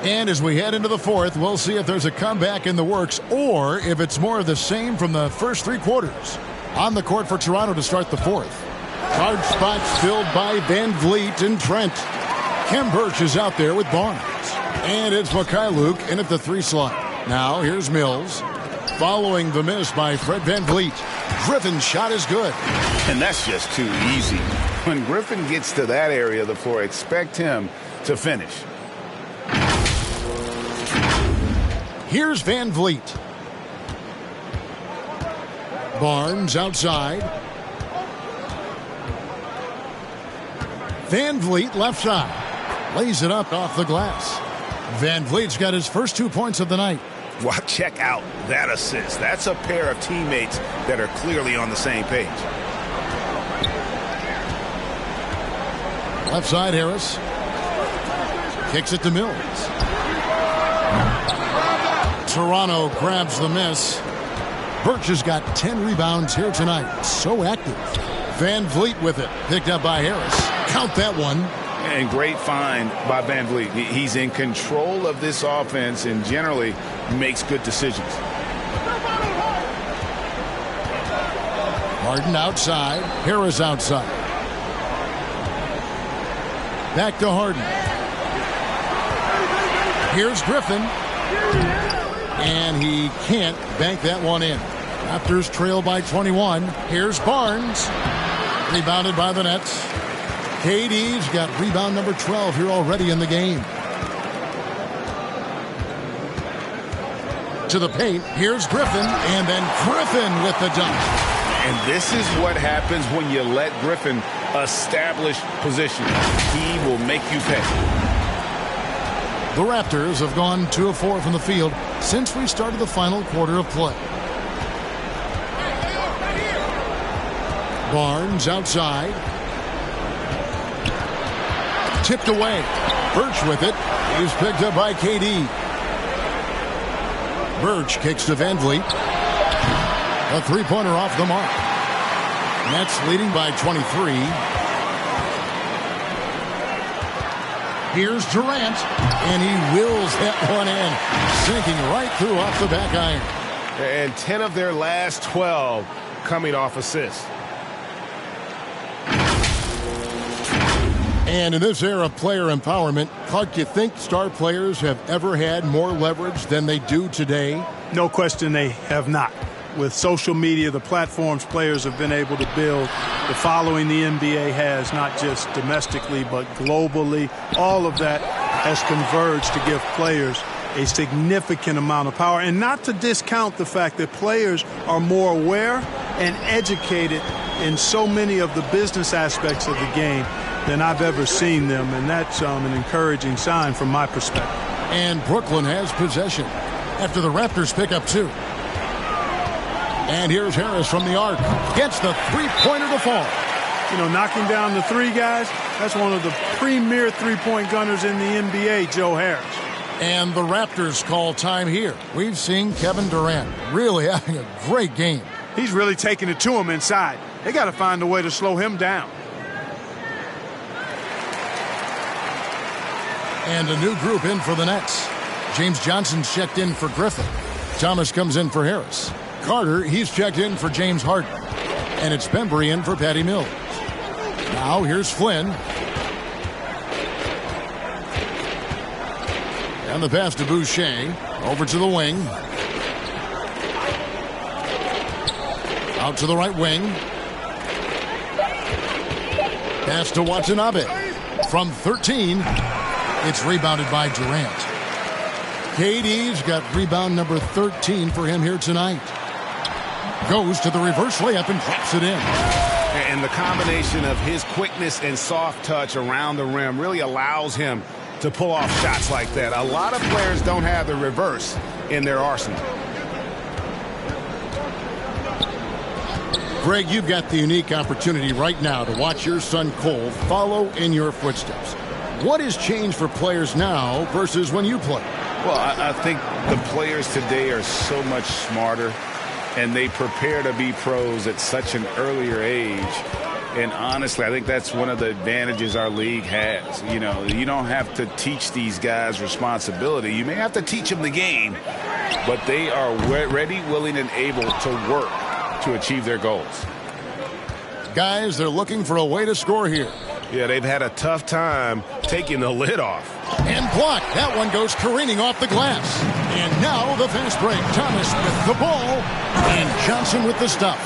And as we head into the fourth, we'll see if there's a comeback in the works or if it's more of the same from the first three quarters. On the court for Toronto to start the fourth. Guard spots filled by Van Vliet and Trent. Kem Birch is out there with Barnes. And it's Mikhailuk in at the 3 slot. Now here's Mills. Following the miss by Fred Van Vliet. Griffin's shot is good. And that's just too easy. When Griffin gets to that area of the floor, expect him to finish. Here's Van Vliet. Barnes outside. Van Vliet left side. Lays it up off the glass. Van Vliet's got his first 2 points of the night. Well, check out that assist. That's a pair of teammates that are clearly on the same page. Left side, Harris. Kicks it to Mills. Toronto grabs the miss. Birch has got 10 rebounds here tonight. So active. Van Vliet with it. Picked up by Harris. Count that one. And great find by Van Vliet. He's in control of this offense and generally makes good decisions. Harden outside. Harris outside. Back to Harden. Here's Griffin. And he can't bank that one in. Raptors trail by 21. Here's Barnes. Rebounded by the Nets. KD's got rebound number 12 here already in the game. To the paint. Here's Griffin. And then Griffin with the dunk. And this is what happens when you let Griffin establish position. He will make you pay. The Raptors have gone 2 of 4 from the field since we started the final quarter of play. Barnes outside. Tipped away. Birch with it. He's picked up by KD. Birch kicks to Van Vliet. A three-pointer off the mark. Nets leading by 23. Here's Durant, and he wills that one in, sinking right through off the back iron. And 10 of their last 12 coming off assists. And in this era of player empowerment, Clark, do you think star players have ever had more leverage than they do today? No question they have not. With social media, the platforms players have been able to build, the following the NBA has, not just domestically but globally, all of that has converged to give players a significant amount of power. And not to discount the fact that players are more aware and educated in so many of the business aspects of the game than I've ever seen them, and that's an encouraging sign from my perspective. And Brooklyn has possession after the Raptors pick up 2. And here's Harris from the arc. Gets the three-pointer to fall. You know, knocking down the three guys, that's one of the premier three-point gunners in the NBA, Joe Harris. And the Raptors call time here. We've seen Kevin Durant really having a great game. He's really taking it to him inside. They got to find a way to slow him down. And a new group in for the Nets. James Johnson's checked in for Griffin. Thomas comes in for Harris. Carter, he's checked in for James Harden. And it's Bembry in for Patty Mills. Now here's Flynn. And the pass to Boucher. Over to the wing. Out to the right wing. Pass to Watanabe. From 13, it's rebounded by Durant. KD's got rebound number 13 for him here tonight. Goes to the reverse layup and drops it in. And the combination of his quickness and soft touch around the rim really allows him to pull off shots like that. A lot of players don't have the reverse in their arsenal. Greg, you've got the unique opportunity right now to watch your son Cole follow in your footsteps. What has changed for players now versus when you played? Well, I think the players today are so much smarter, and they prepare to be pros at such an earlier age. And honestly, I think that's one of the advantages our league has. You know, you don't have to teach these guys responsibility. You may have to teach them the game, but they are ready, willing, and able to work to achieve their goals. Guys, they're looking for a way to score here. Yeah, they've had a tough time taking the lid off. And blocked. That one goes careening off the glass. And now the fast break. Thomas with the ball. And Johnson with the stuff.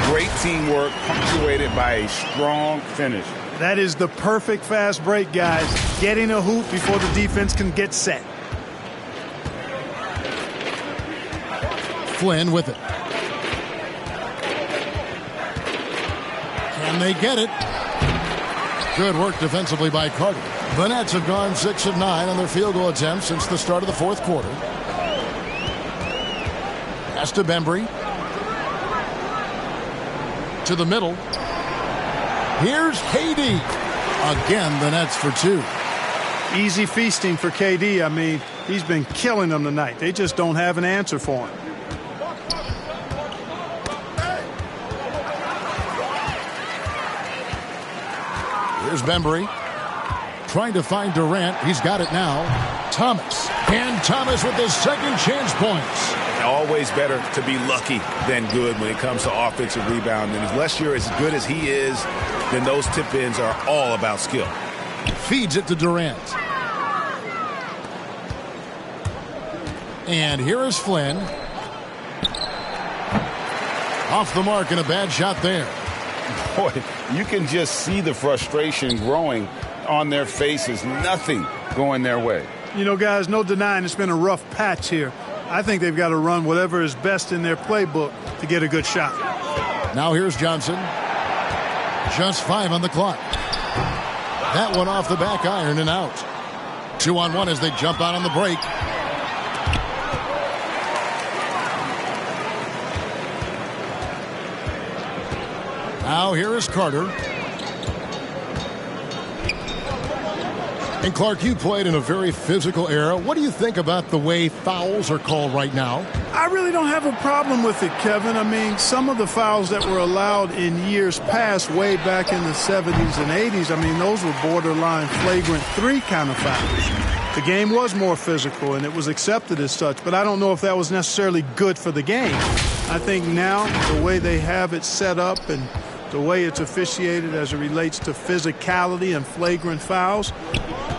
Great teamwork, punctuated by a strong finish. That is the perfect fast break, guys. Getting a hoop before the defense can get set. Flynn with it. Can they get it? Good work defensively by Carter. The Nets have gone 6 of 9 on their field goal attempts since the start of the fourth quarter. Pass to Bembry. To the middle. Here's KD. Again, the Nets for 2. Easy feasting for KD. I mean, he's been killing them tonight. They just don't have an answer for him. Here's Bembry. Trying to find Durant. He's got it now. Thomas. And Thomas with his second chance points. Always better to be lucky than good when it comes to offensive rebounding. Unless you're as good as he is, then those tip-ins are all about skill. Feeds it to Durant. And here is Flynn. Off the mark and a bad shot there. Boy, you can just see the frustration growing on their faces. Nothing going their way. You know, guys, no denying it's been a rough patch here. I think they've got to run whatever is best in their playbook to get a good shot. Now here's Johnson. Just 5 on the clock. That one off the back iron and out. 2-on-1 as they jump out on the break. Now here is Carter. And Clark, you played in a very physical era. What do you think about the way fouls are called right now? I really don't have a problem with it, Kevin. I mean, some of the fouls that were allowed in years past, way back in the 70s and 80s, I mean, those were borderline flagrant 3 kind of fouls. The game was more physical, and it was accepted as such, but I don't know if that was necessarily good for the game. I think now the way they have it set up and the way it's officiated as it relates to physicality and flagrant fouls,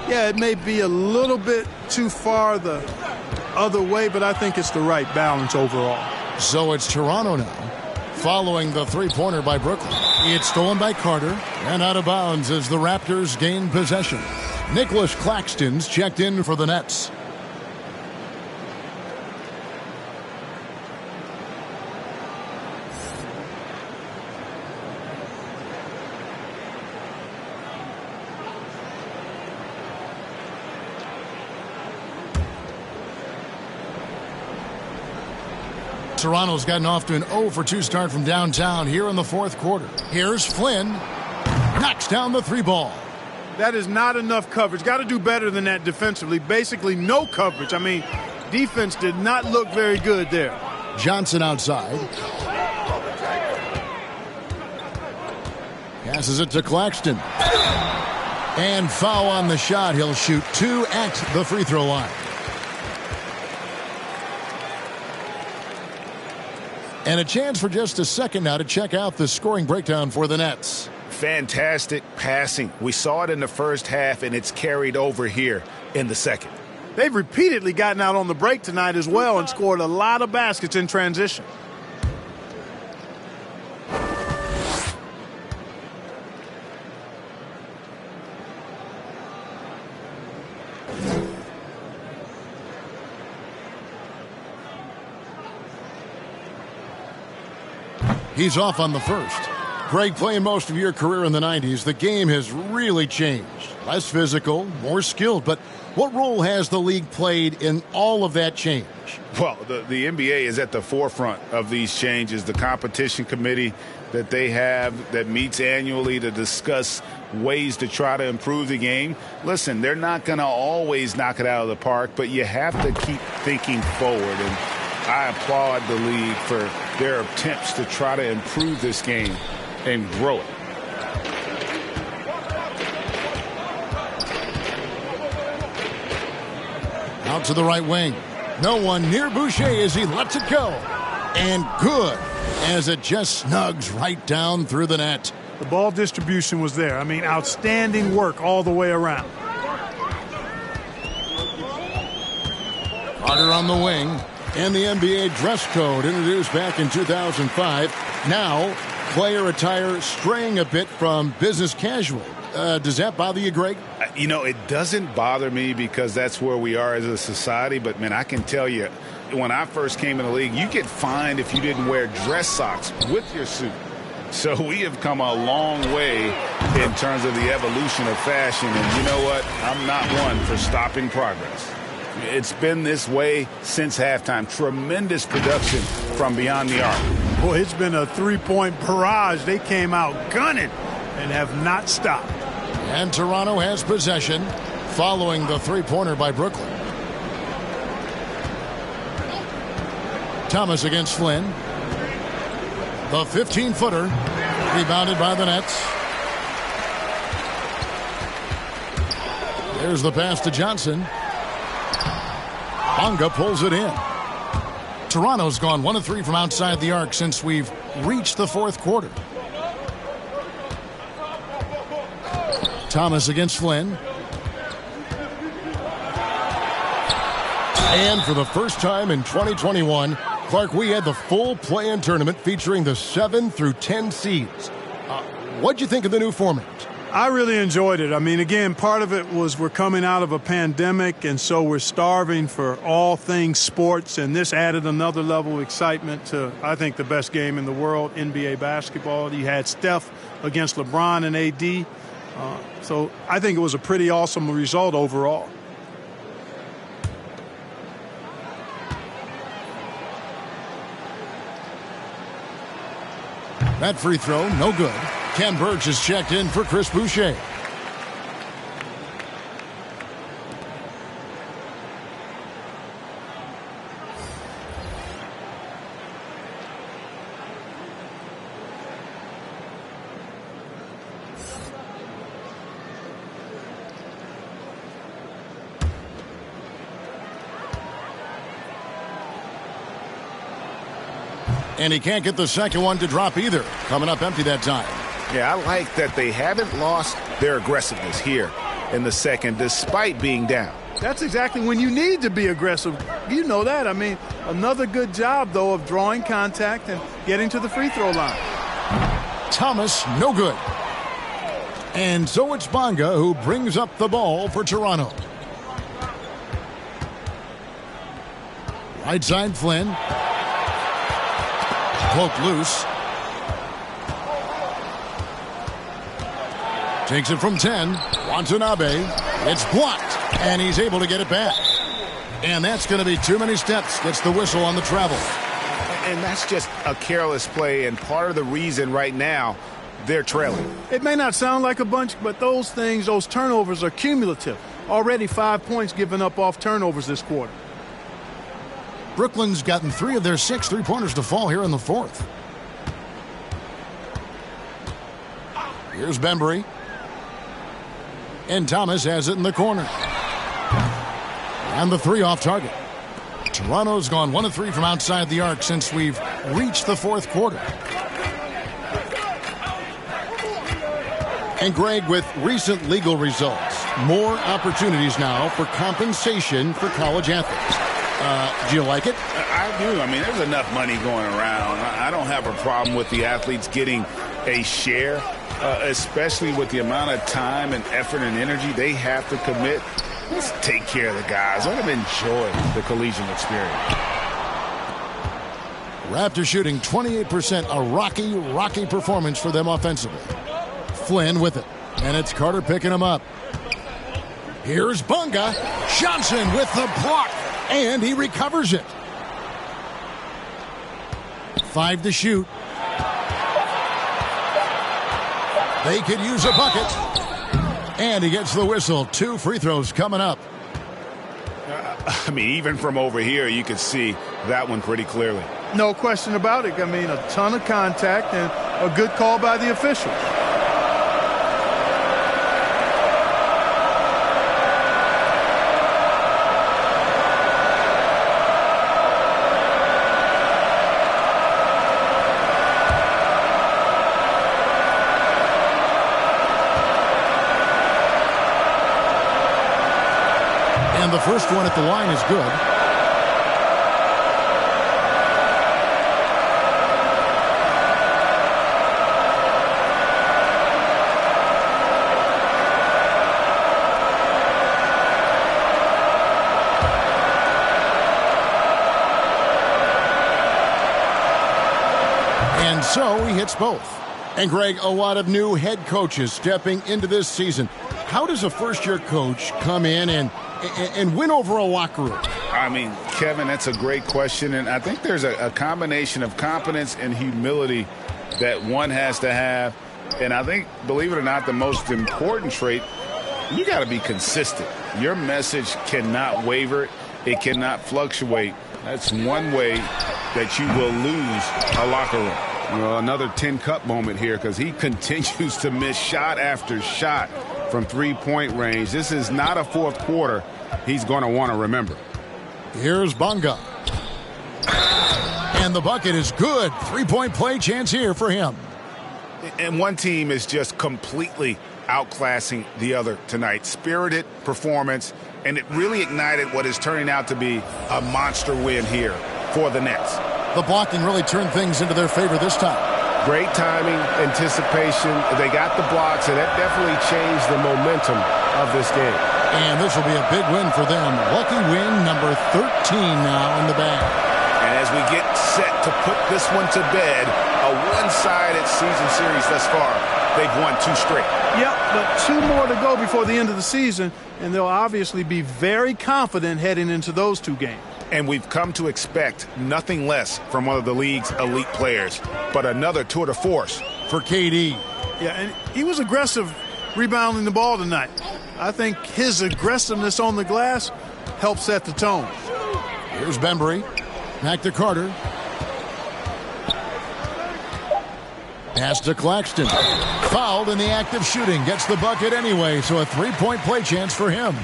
yeah, it may be a little bit too far the other way, but I think it's the right balance overall. So it's Toronto now, following the three-pointer by Brooklyn. It's stolen by Carter, and out of bounds as the Raptors gain possession. Nicholas Claxton's checked in for the Nets. Toronto's gotten off to an 0-for-2 start from downtown here in the fourth quarter. Here's Flynn. Knocks down the 3 ball. That is not enough coverage. Got to do better than that defensively. Basically no coverage. I mean, defense did not look very good there. Johnson outside. Passes it to Claxton. And foul on the shot. He'll shoot 2 at the free throw line. And a chance for just a second now to check out the scoring breakdown for the Nets. Fantastic passing. We saw it in the first half, and it's carried over here in the second. They've repeatedly gotten out on the break tonight as well and scored a lot of baskets in transition. He's off on the first. Greg, playing most of your career in the 90s, the game has really changed. Less physical, more skilled. But what role has the league played in all of that change? Well, the NBA is at the forefront of these changes. The competition committee that they have that meets annually to discuss ways to try to improve the game. Listen, they're not going to always knock it out of the park, but you have to keep thinking forward. And I applaud the league for their attempts to try to improve this game and grow it. Out to the right wing. No one near Boucher as he lets it go. And good, as it just snugs right down through the net. The ball distribution was there. I mean, outstanding work all the way around. Carter on the wing. And the NBA dress code introduced back in 2005. Now, player attire straying a bit from business casual. Does that bother you, Greg? You know, it doesn't bother me because that's where we are as a society. But, man, I can tell you, when I first came in the league, you get fined if you didn't wear dress socks with your suit. So we have come a long way in terms of the evolution of fashion. And you know what? I'm not one for stopping progress. It's been this way since halftime. Tremendous production from beyond the arc. Boy, it's been a three-point barrage. They came out gunning and have not stopped. And Toronto has possession following the three-pointer by Brooklyn. Thomas against Flynn. The 15-footer rebounded by the Nets. There's the pass to Johnson. Bonga pulls it in. Toronto's gone 1 of 3 from outside the arc since we've reached the fourth quarter. Thomas against Flynn. And for the first time in 2021, Clark, we had the full play-in tournament featuring the 7 through 10 seeds. What'd you think of the new format? I really enjoyed it. I mean, again, part of it was we're coming out of a pandemic, and so we're starving for all things sports, and this added another level of excitement to, I think, the best game in the world, NBA basketball. You had Steph against LeBron and AD. So I think it was a pretty awesome result overall. That free throw, no good. Ken Burch is checked in for Chris Boucher. And he can't get the second one to drop either. Coming up empty that time. Yeah, I like that they haven't lost their aggressiveness here in the second, despite being down. That's exactly when you need to be aggressive. You know that. I mean, another good job, though, of drawing contact and getting to the free throw line. Thomas, no good. And so it's Bonga who brings up the ball for Toronto. Right side, Flynn. Poked loose. Takes it from 10. Watanabe. It's blocked. And he's able to get it back. And that's going to be too many steps. Gets the whistle on the travel. And that's just a careless play. And part of the reason right now they're trailing. It may not sound like a bunch, but those things, those turnovers are cumulative. Already 5 points given up off turnovers this quarter. Brooklyn's gotten 3 of their 6 three-pointers to fall here in the fourth. Here's Bembry. And Thomas has it in the corner. And the 3 off target. Toronto's gone 1 of 3 from outside the arc since we've reached the fourth quarter. And Greg, with recent legal results, more opportunities now for compensation for college athletes. Do you like it? I do. I mean, there's enough money going around. I don't have a problem with the athletes getting a share, especially with the amount of time and effort and energy they have to commit. Let's take care of the guys. Let them enjoy the collegiate experience. Raptors shooting 28%, a rocky performance for them offensively. Flynn with it, and it's Carter picking him up. Here's Bonga. Johnson with the block, and he recovers it. 5 to shoot. They could use a bucket. And he gets the whistle. 2 free throws coming up. I mean, even from over here, you could see that one pretty clearly. No question about it. I mean, a ton of contact and a good call by the official. And the first one at the line is good. And so he hits both. And Greg, a lot of new head coaches stepping into this season. How does a first-year coach come in and win over a locker room? I mean, Kevin, that's a great question. And I think there's a combination of confidence and humility that one has to have. And I think, believe it or not, the most important trait, you got to be consistent. Your message cannot waver. It cannot fluctuate. That's one way that you will lose a locker room. Well, another 10-cup moment here because he continues to miss shot after shot from three-point range. This is not a fourth quarter he's going to want to remember. Here's Bonga. And the bucket is good. Three-point play chance here for him. And one team is just completely outclassing the other tonight. Spirited performance, and it really ignited what is turning out to be a monster win here for the Nets. The blocking really turned things into their favor this time. Great timing, anticipation. They got the blocks, and that definitely changed the momentum of this game. And this will be a big win for them. Lucky win number 13 now in the bag. And as we get set to put this one to bed, a one-sided season series thus far. They've won 2 straight. Yep, but 2 more to go before the end of the season, and they'll obviously be very confident heading into those 2 games. And we've come to expect nothing less from one of the league's elite players, but another tour de force for KD. Yeah, and he was aggressive rebounding the ball tonight. I think his aggressiveness on the glass helped set the tone. Here's Bembry. Back to Carter. Pass to Claxton. Fouled in the act of shooting. Gets the bucket anyway, so a 3-point play chance for him.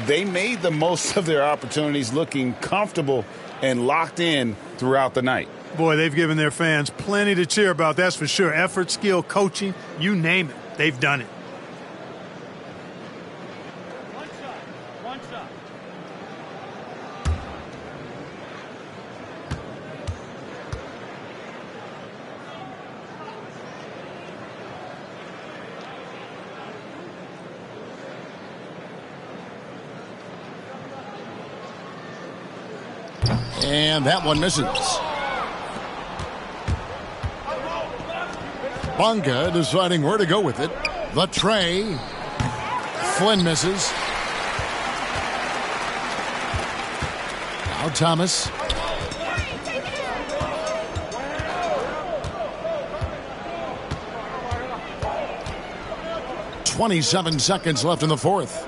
They made the most of their opportunities, looking comfortable and locked in throughout the night. Boy, they've given their fans plenty to cheer about, that's for sure. Effort, skill, coaching, you name it. They've done it. And that one misses. Bonga deciding where to go with it. The tray. Flynn misses. Now Thomas. .27 seconds left in the fourth.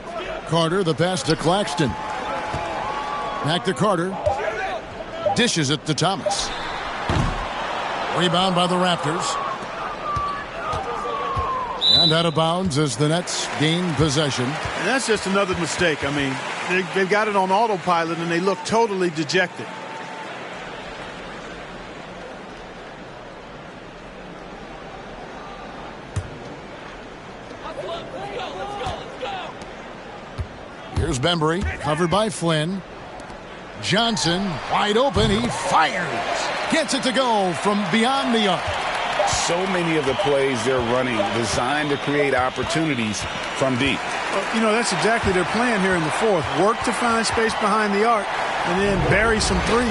Carter, the pass to Claxton. Back to Carter. Dishes it to Thomas. Rebound by the Raptors. And out of bounds as the Nets gain possession. And that's just another mistake. I mean, they've got it on autopilot and they look totally dejected. Here's Bembry, covered by Flynn. Johnson, wide open, he fires. Gets it to go from beyond the arc. So many of the plays they're running designed to create opportunities from deep. Well, you know, that's exactly their plan here in the fourth. Work to find space behind the arc and then bury some threes.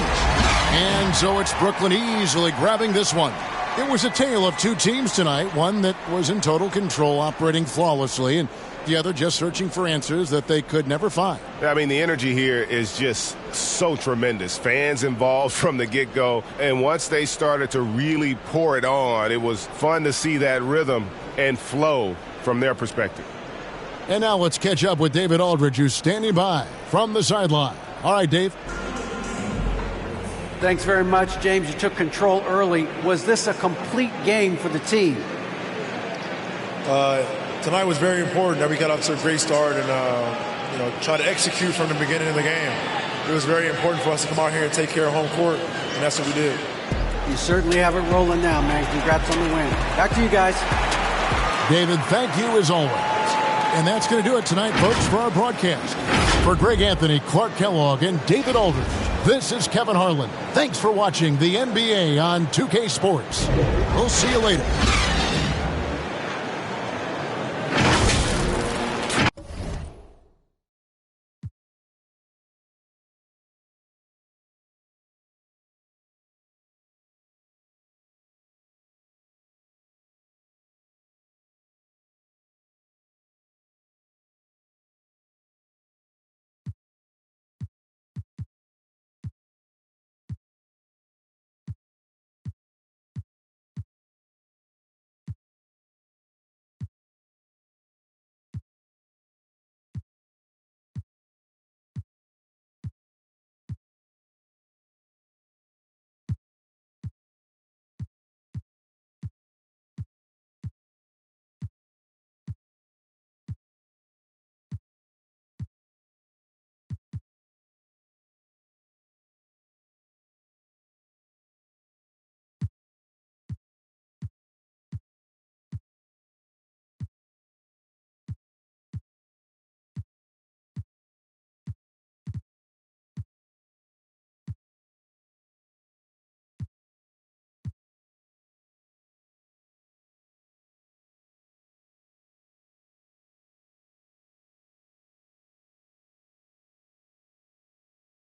And so it's Brooklyn easily grabbing this one. It was a tale of two teams tonight, one that was in total control, operating flawlessly, and the other just searching for answers that they could never find. I mean, the energy here is just so tremendous. Fans involved from the get-go, and once they started to really pour it on, it was fun to see that rhythm and flow from their perspective. And now let's catch up with David Aldridge, who's standing by from the sideline. All right, Dave. Thanks very much, James. You took control early. Was this a complete game for the team? Tonight was very important that we got off to a great start and try to execute from the beginning of the game. It was very important for us to come out here and take care of home court, and that's what we did. You certainly have it rolling now, man. Congrats on the win. Back to you guys. David, thank you as always. And that's going to do it tonight, folks, for our broadcast. For Greg Anthony, Clark Kellogg, and David Aldridge, this is Kevin Harlan. Thanks for watching the NBA on 2K Sports. We'll see you later.